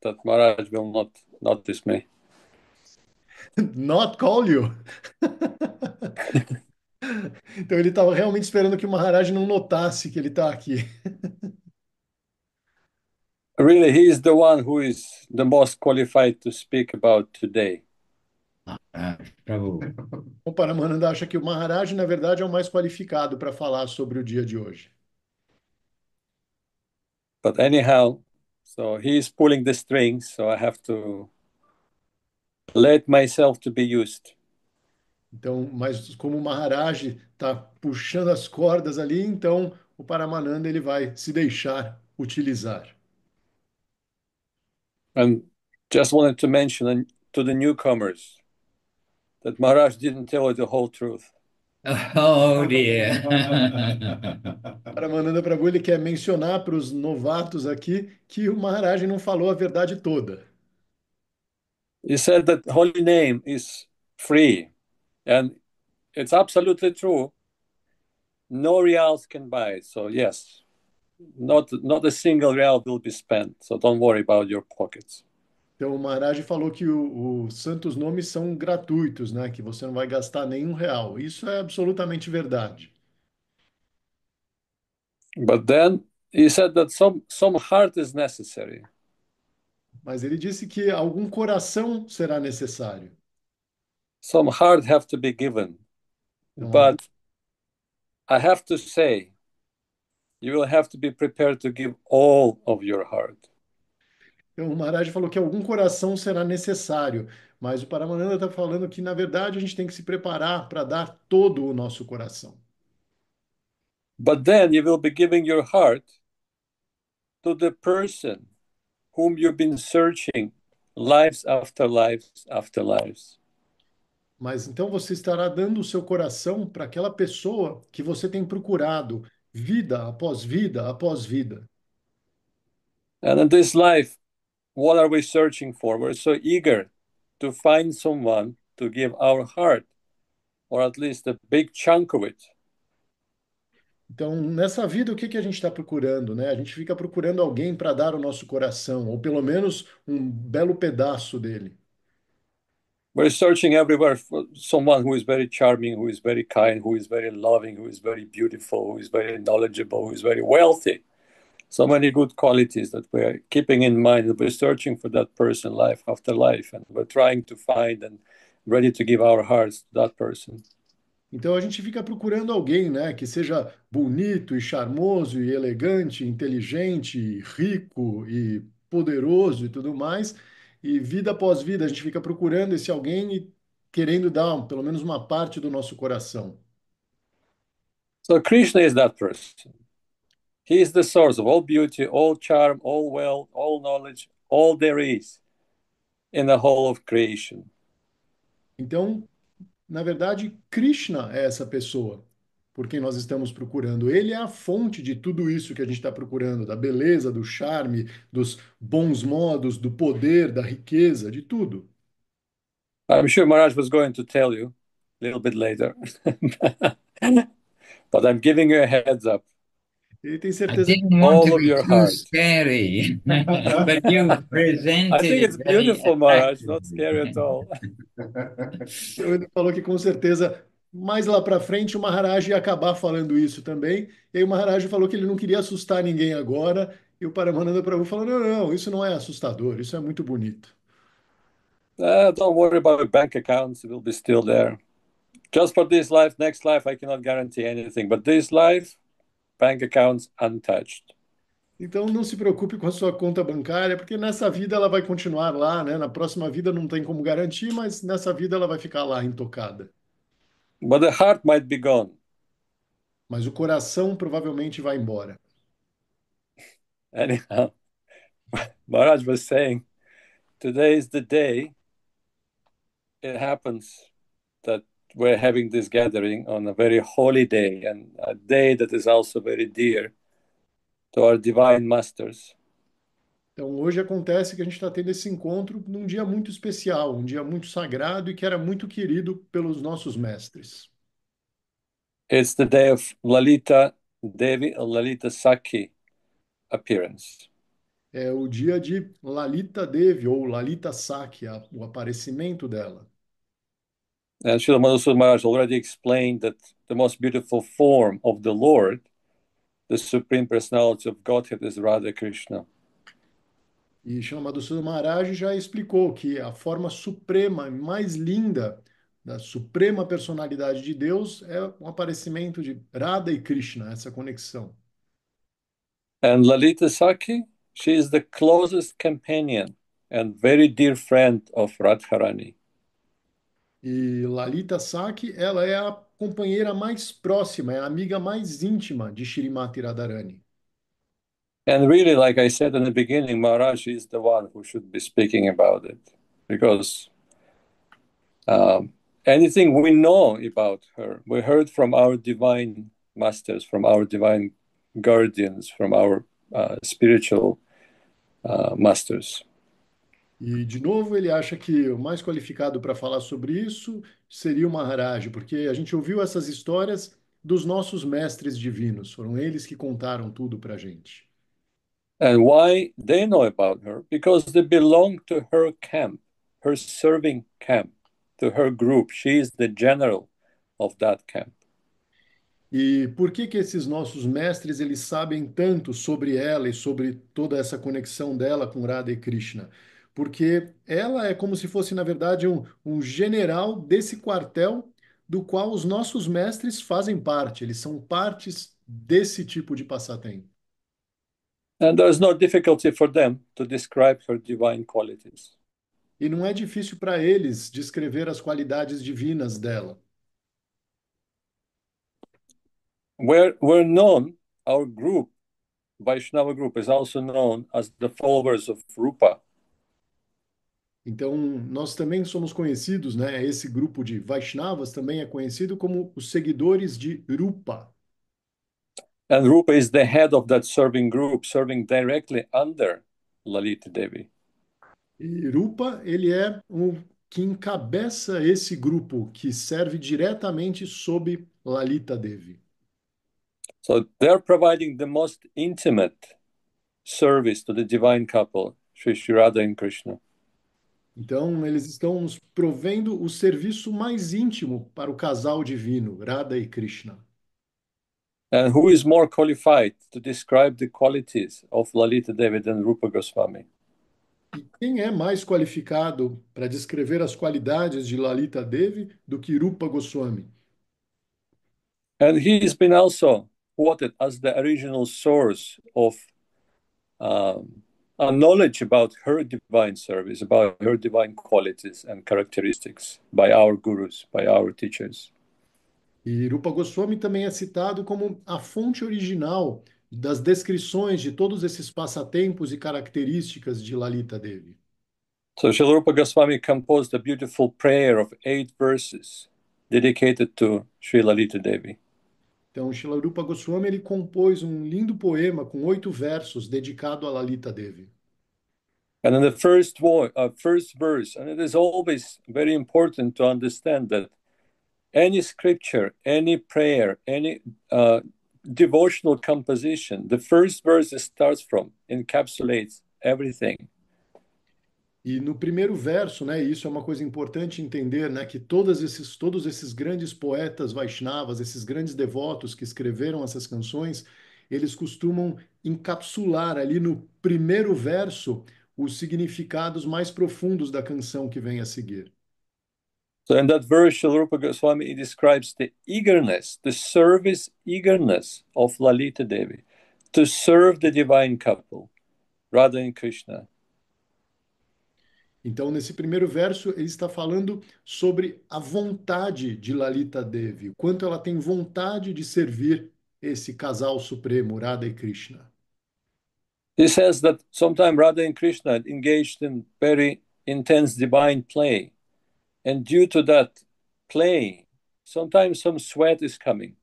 that Maharaj will not notice me. Not call you. Então ele estava realmente esperando que o Maharaj não notasse que ele está aqui. Really, he is the one who is the most qualified to speak about today. Prabhu. O Paramananda acha que o Maharaj, na verdade, é o mais qualificado para falar sobre o dia de hoje. But anyhow, so he is pulling the strings, so I have to let myself to be used. Então, mas como o Maharaj está puxando as cordas ali, então o Paramananda ele vai se deixar utilizar. And just wanted to mention to the newcomers that Maharaj didn't tell you the whole truth. Oh dear. Paramananda Prabhu ele quer mencionar para os novatos aqui que o Maharaj não falou a verdade toda. He said that holy name is free, and it's absolutely true. No reals can buy it. So yes, not a single real will be spent. So don't worry about your pockets. Então o Maharaj falou que os santos nomes são gratuitos, né? Que você não vai gastar nenhum real. Isso é absolutamente verdade. But then he said that some heart is necessary. Mas ele disse que algum coração será necessário. Some heart have to be given. Então, But I have to say, you will have to be prepared to give all of your heart. Então, o Maharaj falou que algum coração será necessário, mas o Paramananda está falando que, na verdade, a gente tem que se preparar para dar todo o nosso coração. But then you will be giving your heart to the person whom you've been searching lives after lives after lives. Mas então você estará dando o seu coração para aquela pessoa que você tem procurado vida após vida após vida. And in this life, what are we searching for? We're so eager to find someone to give our heart, or at least a big chunk of it. Então, nessa vida, o que que a gente está procurando, né? A gente fica procurando alguém para dar o nosso coração, ou pelo menos um belo pedaço dele. We're searching everywhere for someone who is very charming, who is very kind, who is very loving, who is very beautiful, who is very knowledgeable, who is very wealthy. So many good qualities that we're keeping in mind. We're searching for that person life after life, and we're trying to find and ready to give our hearts to that person. Então a gente fica procurando alguém, né, que seja bonito e charmoso e elegante, inteligente, e rico e poderoso e tudo mais. E vida após vida a gente fica procurando esse alguém e querendo dar pelo menos uma parte do nosso coração. So Krishna is that person. He is the source of all beauty, all charm, all wealth, all knowledge, all there is in the whole of creation. Então, na verdade, Krishna é essa pessoa por quem nós estamos procurando. Ele é a fonte de tudo isso que a gente está procurando, da beleza, do charme, dos bons modos, do poder, da riqueza, de tudo. I'm sure Maharaj was going to tell you a little bit later, but I'm giving you a heads up. Ele tem I certeza. didn't want All to of be your too heart. scary, but you presented I think it it's very beautiful, Maharaj, not attractively. scary at all. Então, ele falou que com certeza mais lá para frente o Maharaj ia acabar falando isso também. E aí o Maharaj falou que ele não queria assustar ninguém agora. E o Paramananda Prabhu falou: não, não, isso não é assustador, isso é muito bonito. Don't worry about your bank accounts, it will be still there. Just for this life, next life, I cannot guarantee anything. But this life, bank accounts untouched. Então não se preocupe com a sua conta bancária, porque nessa vida ela vai continuar lá, né? Na próxima vida não tem como garantir, mas nessa vida ela vai ficar lá intocada. But the heart might be gone. Mas o coração provavelmente vai embora. Anyhow, Maharaj was saying, today is the day it happens that we're having this gathering on a very holy day and a day that is also very dear to our divine masters. Então hoje acontece que a gente está tendo esse encontro num dia muito especial, um dia muito sagrado e que era muito querido pelos nossos mestres. It's the day of Lalita Devi, Lalita Sakhi appearance. É o dia de Lalita Devi ou Lalita Sakya, o aparecimento dela. And Srila Madhusudana Maharaj already explained that the most beautiful form of the Lord, the Supreme Personality of Godhead, is Radha Krishna. E Srila Madhusudana Maharaj já explicou que a forma suprema, mais linda da suprema personalidade de Deus é o aparecimento de Radha e Krishna, essa conexão. And Lalita Sakhi, she is the closest companion and very dear friend of Radharani. E Lalita Sakhi, ela é a companheira mais próxima, é a amiga mais íntima de Shrimati Radharani. And really, like I said in the beginning, Maharaj is the one who should be speaking about it. Because anything we know about her, we heard from our divine masters, from our divine guardians, from our spiritual masters. E, de novo, ele acha que o mais qualificado para falar sobre isso seria o Maharaj, porque a gente ouviu essas histórias dos nossos mestres divinos, foram eles que contaram tudo para a gente. And why they know about her? Because they belong to her camp, her serving camp, to her group. She is the general of that camp. E por que que esses nossos mestres eles sabem tanto sobre ela e sobre toda essa conexão dela com Radha e Krishna? Porque ela é como se fosse, na verdade, um general desse quartel do qual os nossos mestres fazem parte, eles são partes desse tipo de passatempo. And there's no difficulty for them to describe her divine qualities. E não é difícil para eles descrever as qualidades divinas dela. We're known, our group, Vaishnava group, is also known as the followers of Rupa. Então, nós também somos conhecidos, né? Esse grupo de Vaishnavas também é conhecido como os seguidores de Rupa. And Rupa is the head of that serving group, serving directly under Lalita Devi. E Rupa, ele é o que encabeça esse grupo que serve diretamente sob Lalita Devi. So they're providing the most intimate service to the divine couple, Sri Radha and Krishna. Então, eles estão nos provendo o serviço mais íntimo para o casal divino, Radha e Krishna. And who is more qualified to describe the qualities of Lalita Devi than Rupa Goswami? E quem é mais qualificado para descrever as qualidades de Lalita Devi do que Rupa Goswami? And he's been also quoted as the original source of a knowledge about her divine service, about her divine qualities and characteristics by our gurus, by our teachers. E Rupa Goswami também é citado como a fonte original das descrições de todos esses passatempos e características de Lalita Devi. So Srila Rupa Goswami composed a beautiful prayer of 8 verses dedicated to Sri Lalita Devi. Então, Srila Rupa Goswami ele compôs um lindo poema com 8 versos dedicado a Lalita Devi. And in the first verse, and it is always very important to understand that any scripture, any prayer, any devotional composition, the first verse it starts from encapsulates everything. E no primeiro verso, né, isso é uma coisa importante entender, né, que todos esses grandes poetas Vaishnavas, esses grandes devotos que escreveram essas canções, eles costumam encapsular ali no primeiro verso os significados mais profundos da canção que vem a seguir. So in that verse, Srila Rupa Goswami describes the eagerness, the service eagerness of Lalita Devi to serve the divine couple, Radha and Krishna. Então, nesse primeiro verso, ele está falando sobre a vontade de Lalita Devi, o quanto ela tem vontade de servir esse casal supremo, Radha e Krishna. He says that sometime Radha and Krishna engaged in very intense divine play. And due to that play, sometimes some sweat is coming.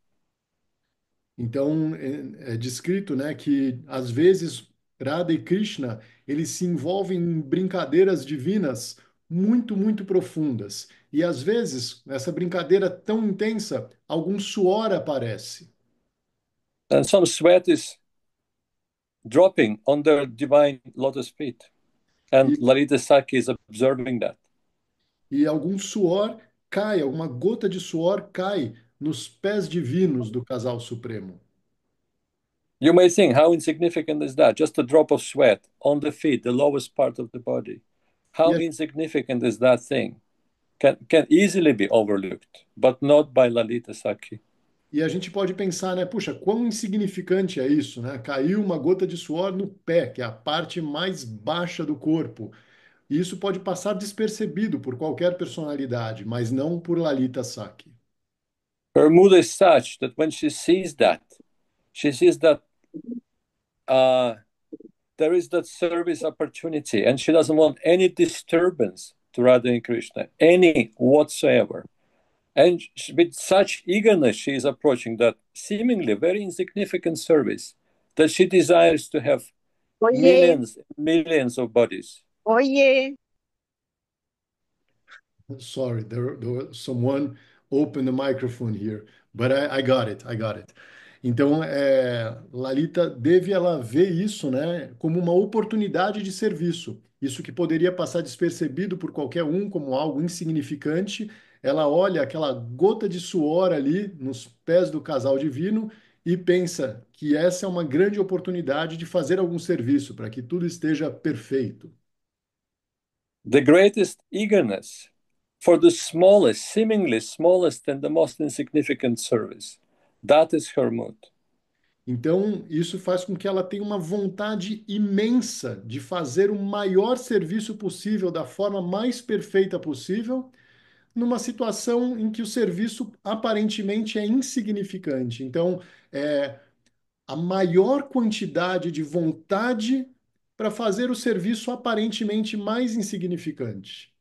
Então, é descrito, né, que às vezes Radha e Krishna, eles se envolvem em brincadeiras divinas muito profundas. E às vezes, nessa brincadeira tão intensa, algum suor aparece. And some sweat is dropping on their divine lotus feet. And E, Lalita Saki is observing that. e algum suor cai, alguma gota de suor cai nos pés divinos do casal supremo. You may think, how insignificant is that? Just a drop of sweat on the feet, the lowest part of the body. E How a insignificant is that thing? Can easily be overlooked, but not by Lalita Saki. E a gente pode pensar, né? Puxa, quão insignificante é isso, né? Caiu uma gota de suor no pé, que é a parte mais baixa do corpo. E isso pode passar despercebido por qualquer personalidade, mas não por Lalita Saki. Her mood is such that when she sees that there is that service opportunity, and she doesn't want any disturbance to Radha and Krishna, any whatsoever. And with such eagerness, she is approaching that seemingly very insignificant service that she desires to have Oiê, millions of bodies. oiê. Sorry, someone opened the microphone here, but I got it, I got it. Então, Lalita Devi, ela vê isso, né, como uma oportunidade de serviço. Isso que poderia passar despercebido por qualquer um como algo insignificante, ela olha aquela gota de suor ali nos pés do casal divino e pensa que essa é uma grande oportunidade de fazer algum serviço para que tudo esteja perfeito. The greatest eagerness for the smallest, seemingly smallest and the most insignificant service. That is her mood. Então, isso faz com que ela tenha uma vontade imensa de fazer o maior serviço possível, da forma mais perfeita possível, numa situação em que o serviço aparentemente é insignificante. Então, é a maior quantidade de vontade para fazer o serviço aparentemente mais insignificante.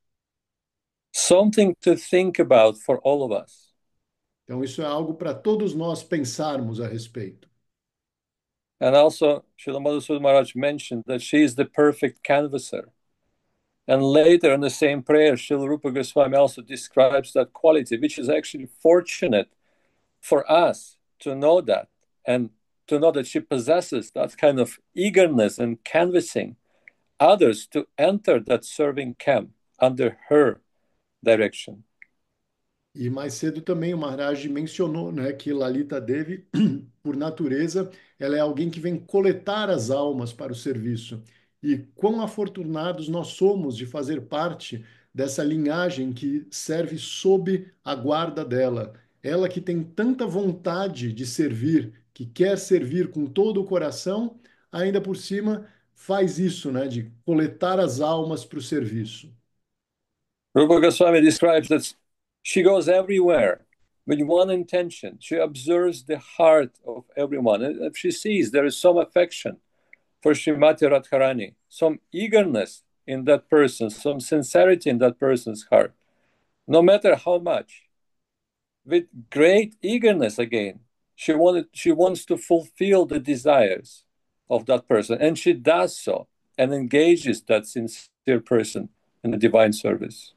Something to think about for all of us. Então, isso é algo para todos nós pensarmos a respeito. And also, Srila Madhusudana Maharaj mentioned that she is the perfect canvasser. And later in the same prayer, Srila Rupa Goswami also describes that quality, which is actually fortunate for us to know that and to know that she possesses that kind of eagerness and canvassing others to enter that serving camp under her direction. E mais cedo também o Maharaj mencionou, né, que Lalita Devi, por natureza, ela é alguém que vem coletar as almas para o serviço. E quão afortunados nós somos de fazer parte dessa linhagem que serve sob a guarda dela. Ela que tem tanta vontade de servir, que quer servir com todo o coração, ainda por cima faz isso, né, de coletar as almas para o serviço. Rupa Goswami describes that she goes everywhere with one intention. She observes the heart of everyone. And if she sees there is some affection for Srimati Radharani, some eagerness in that person, some sincerity in that person's heart, no matter how much, with great eagerness again, she wants to fulfill the desires of that person, and she does so and engages that sincere person in the divine service.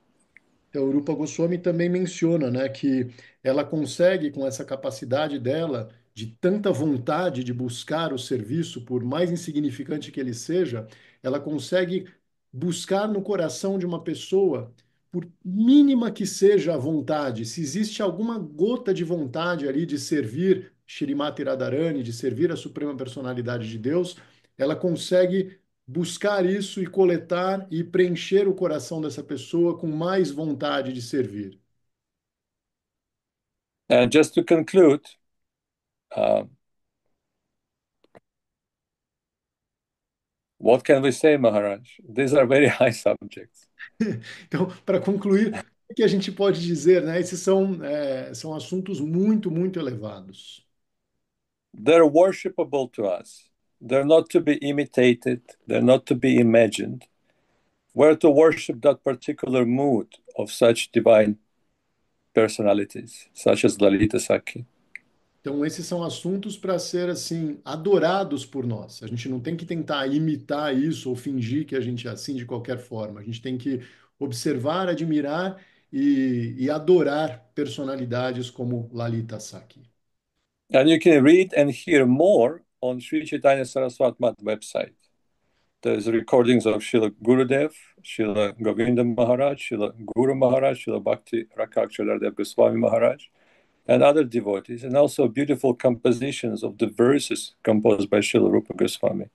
Então, o Rupa Goswami também menciona, né, que ela consegue, com essa capacidade dela, de tanta vontade de buscar o serviço, por mais insignificante que ele seja, ela consegue buscar no coração de uma pessoa, por mínima que seja a vontade, se existe alguma gota de vontade ali de servir Shrimati Radharani, de servir a Suprema Personalidade de Deus, ela consegue buscar isso e coletar e preencher o coração dessa pessoa com mais vontade de servir. And just to conclude, what can we say, Maharaj? These are very high subjects. Então, para concluir, o que a gente pode dizer, né? Esses são assuntos muito, muito elevados. They're worshipable to us. They're not to be imitated. They're not to be imagined. We're to worship that particular mood of such divine personalities, such as Lalita Sakhi. Então, esses são assuntos para ser assim adorados por nós. A gente não tem que tentar imitar isso ou fingir que a gente é assim de qualquer forma. A gente tem que observar, admirar e adorar personalidades como Lalita Sakhi. And you can read and hear more on Sri Chaitanya Saraswati Math website. There's recordings of Srila Gurudev, Srila Govinda Maharaj, Srila Guru Maharaj, Srila Bhakti Rakakchalardev Goswami Maharaj, and other devotees, and also beautiful compositions of the verses composed by Srila Rupa Goswami.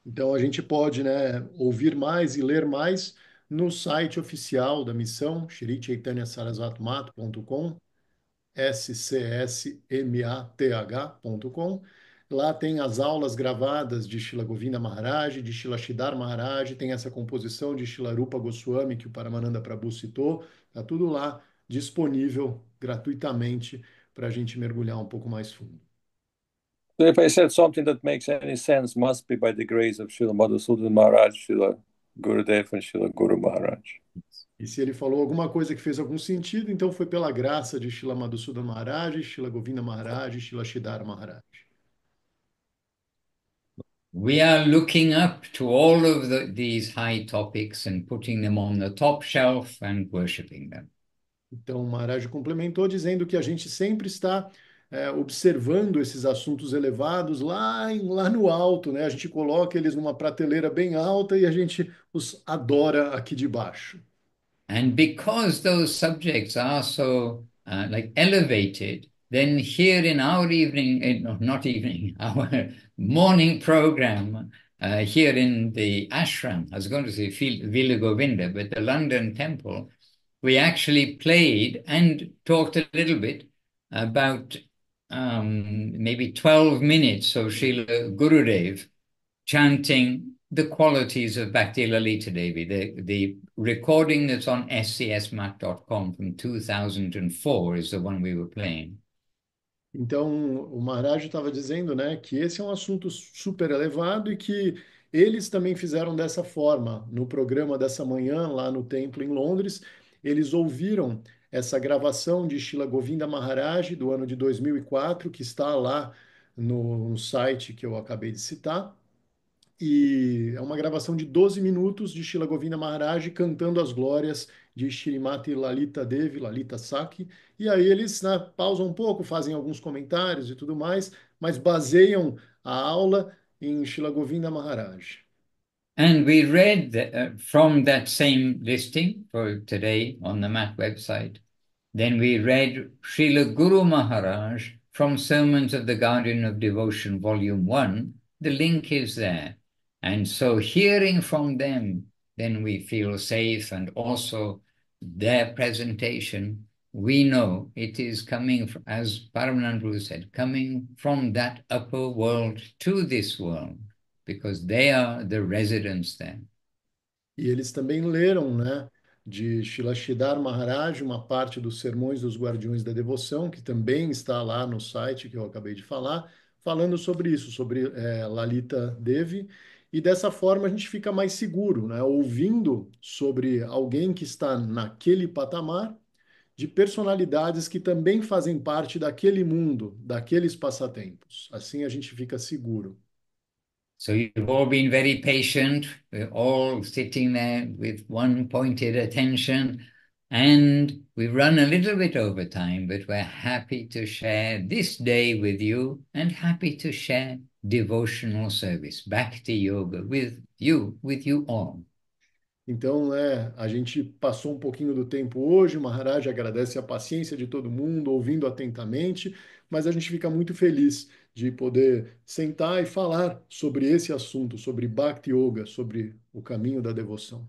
Então a gente pode, né, ouvir mais e ler mais no site oficial da missão, shrichaitanyasarasvatmat.com, scsmath.com. Lá tem as aulas gravadas de Srila Govinda Maharaj, de Srila Sridhar Maharaj, tem essa composição de Srila Rupa Goswami que o Paramananda Prabhu citou. Está tudo lá disponível gratuitamente para a gente mergulhar um pouco mais fundo. So if I said something that makes any sense, must be by the grace of Srila Madhusudan Maharaj, Srila Gurudev, and Srila Guru Maharaj. E se ele falou alguma coisa que fez algum sentido, então foi pela graça de Srila Madhusudan Maharaj, Srila Govinda Maharaj e Srila Sridhar Maharaj. We are looking up to all of these high topics and putting them on the top shelf and worshipping them. Então, o Maharaj complementou dizendo que a gente sempre está observando esses assuntos elevados lá no alto, né? A gente coloca eles numa prateleira bem alta e a gente os adora aqui de baixo. And because those subjects are so like elevated, then here in our evening, not evening, our morning program here in the ashram, I was going to say Vila Govinda, but the London temple, we actually played and talked a little bit about maybe 12 minutes of Srila Gurudev chanting the qualities of Bhakti Lalita Devi. The recording that's on scsmac.com from 2004 is the one we were playing. Então, o Maharaj estava dizendo, né, que esse é um assunto super elevado e que eles também fizeram dessa forma. No programa dessa manhã, lá no templo em Londres, eles ouviram essa gravação de Srila Govinda Maharaj do ano de 2004, que está lá no site que eu acabei de citar. E é uma gravação de 12 minutos de Srila Govinda Maharaj cantando as glórias de Shrimati Lalita Devi, Lalita Sakhi. E aí eles, né, pausam um pouco, fazem alguns comentários e tudo mais, mas baseiam a aula em Srila Govinda Maharaj. And we read from that same listing for today on the MAT website. Then we read Srila Guru Maharaj from Sermons of the Guardian of Devotion, Volume 1. The link is there. And so hearing from them, then we feel safe, and also their presentation, we know it is coming, as Paramananda said, coming from that upper world to this world, because they are the residents there. E eles também leram, né, de Shilashidhar Maharaj, uma parte dos Sermões dos Guardiões da Devoção, que também está lá no site que eu acabei de falar, falando sobre isso, sobre Lalita Devi. E dessa forma a gente fica mais seguro, né? Ouvindo sobre alguém que está naquele patamar de personalidades que também fazem parte daquele mundo, daqueles passatempos. Assim a gente fica seguro. So you've all been very patient. We're all sitting there with one pointed attention, and we've run a little bit over time, but we're happy to share this day with you and happy to share devotional service, Bhakti Yoga, with you all. Então, a gente passou um pouquinho do tempo hoje, o Maharaj agradece a paciência de todo mundo, ouvindo atentamente, mas a gente fica muito feliz de poder sentar e falar sobre esse assunto, sobre Bhakti Yoga, sobre o caminho da devoção.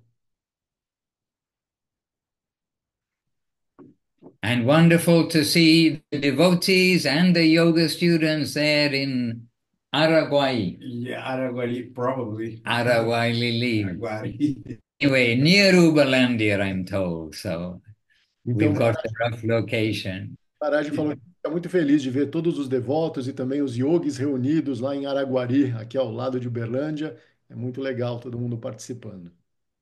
And wonderful to see the devotees and the yoga students there in Araguaí, Yeah, Araguari, probably. Araguaí. Araguari. Anyway, near Uberlandia, I'm told. So Então, we've got a rough location. Maharaj falou que fica muito feliz de ver todos os devotos e também os yogis reunidos lá em Araguari, aqui ao lado de Uberlândia. É muito legal todo mundo participando.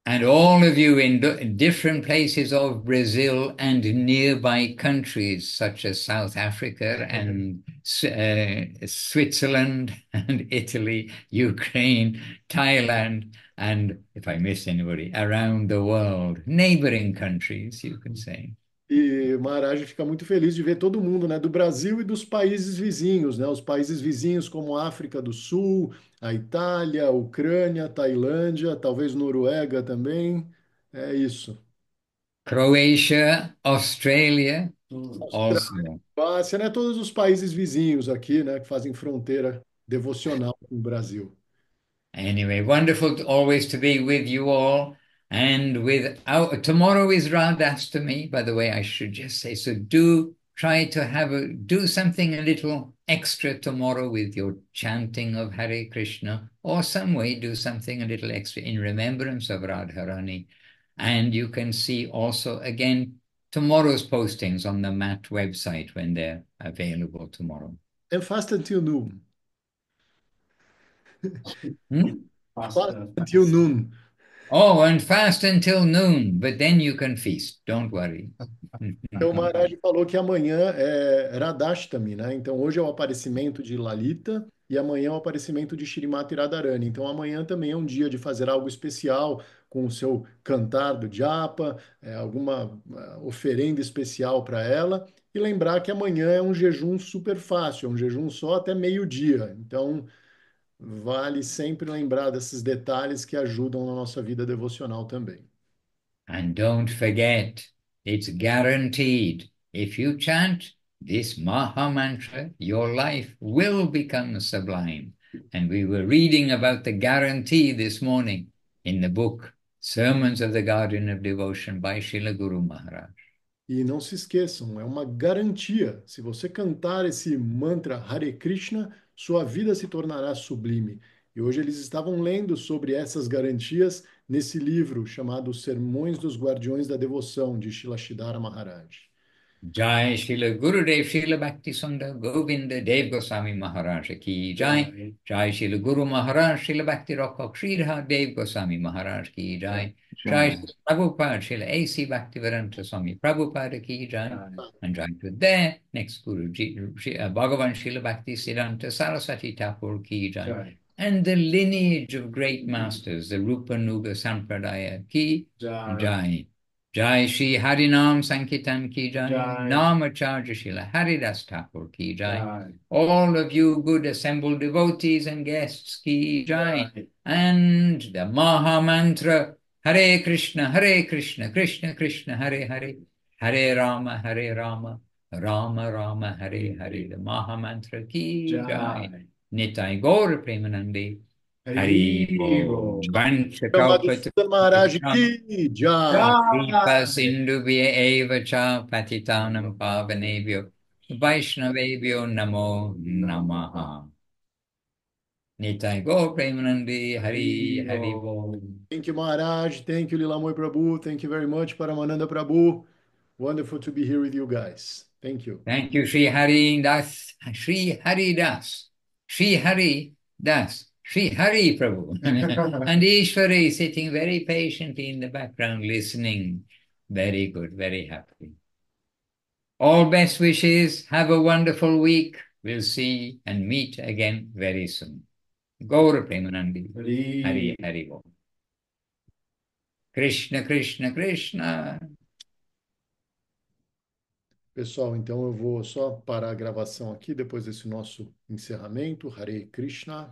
And all of you in different places of Brazil and nearby countries such as South Africa and Switzerland and Italy, Ukraine, Thailand, and if I miss anybody, around the world, neighboring countries, you can say. E Maharaj fica muito feliz de ver todo mundo, né, do Brasil e dos países vizinhos, né, os países vizinhos como a África do Sul, a Itália, a Ucrânia, Tailândia, talvez Noruega também. É isso. Croatia, Australia, also. Croácia, né, todos os países vizinhos aqui, né, que fazem fronteira devocional com o Brasil. Anyway, wonderful always to be with you all. And with our, tomorrow is Radhastami, by the way, I should just say. So do try to do something a little extra tomorrow with your chanting of Hare Krishna, or some way do something a little extra in remembrance of Radharani. And you can see also again tomorrow's postings on the MAT website when they're available tomorrow. And fast until noon. Hmm? Fast until noon. Oh, and fast until noon, but then you can feast. Don't worry. Então, o Maharaj falou que amanhã é Radhashtami, né? Então, hoje é o aparecimento de Lalita e amanhã é o aparecimento de Shrimati Radharani. Então, amanhã também é um dia de fazer algo especial com o seu cantar do japa, alguma oferenda especial para ela. E lembrar que amanhã é um jejum super fácil, é um jejum só até meio-dia. Então, vale sempre lembrar desses detalhes que ajudam na nossa vida devocional também. And don't forget, it's guaranteed. If you chant this Maha Mantra, your life will become sublime. And we were reading about the guarantee this morning in the book Sermons of the Guardian of Devotion by Srila Guru Maharaj. E não se esqueçam, é uma garantia. Se você cantar esse mantra Hare Krishna, sua vida se tornará sublime. E hoje eles estavam lendo sobre essas garantias nesse livro chamado Sermões dos Guardiões da Devoção, de Shilashidhara Maharaj. Jai Srila Gurudev Srila Bhakti Sundar Govinda Dev Goswami Maharaj ki Jai. Jai Srila Guru Maharaj Srila Bhakti Rakshak Sridhar Dev Goswami Maharaj ki Jai. Jai Srila Prabhupada Srila A.C. Bhaktivedanta Swami Prabhupada ki Jai. And Jai to their next Guru Bhagavan Srila Bhakti Siddhanta Saraswati Thakur ki Jai. And the lineage of great masters, the Rupa Nuga Sampradaya ki Jai. Jai Shri Harinam Sankirtan ki Jai, Namacharya Srila Haridas Thakur ki Jai. All of you good assembled devotees and guests ki Jai. And the Maha Mantra Hare Krishna, Krishna Krishna, Hare Hare, Hare Rama, Rama Rama, Hare Hare. The Maha Mantra ki Jai. Nitai Gaur Premanande. Haribo. Madhusudan Maharaj ki Jai. Sindhubhya eva cha patitanam pavanebhyo Vaishnavebhyo namo namaha. Nitai Gaur Premanandi, Hari Hari Bol. Thank you, Maharaj. Thank you, Lilamoy Prabhu. Thank you very much, Paramananda Prabhu. Wonderful to be here with you guys. Thank you. Thank you, Sri Hari Das, Sri Hari Das, Sri Hari Das, Sri Hari Prabhu. And Ishwari sitting very patiently in the background listening. Very good, very happy. All best wishes. Have a wonderful week. We'll see and meet again very soon. Gaura Premanandi. Hari Hari Bol. Krishna Krishna Krishna. Pessoal, então eu vou só parar a gravação aqui depois desse nosso encerramento. Hare Krishna.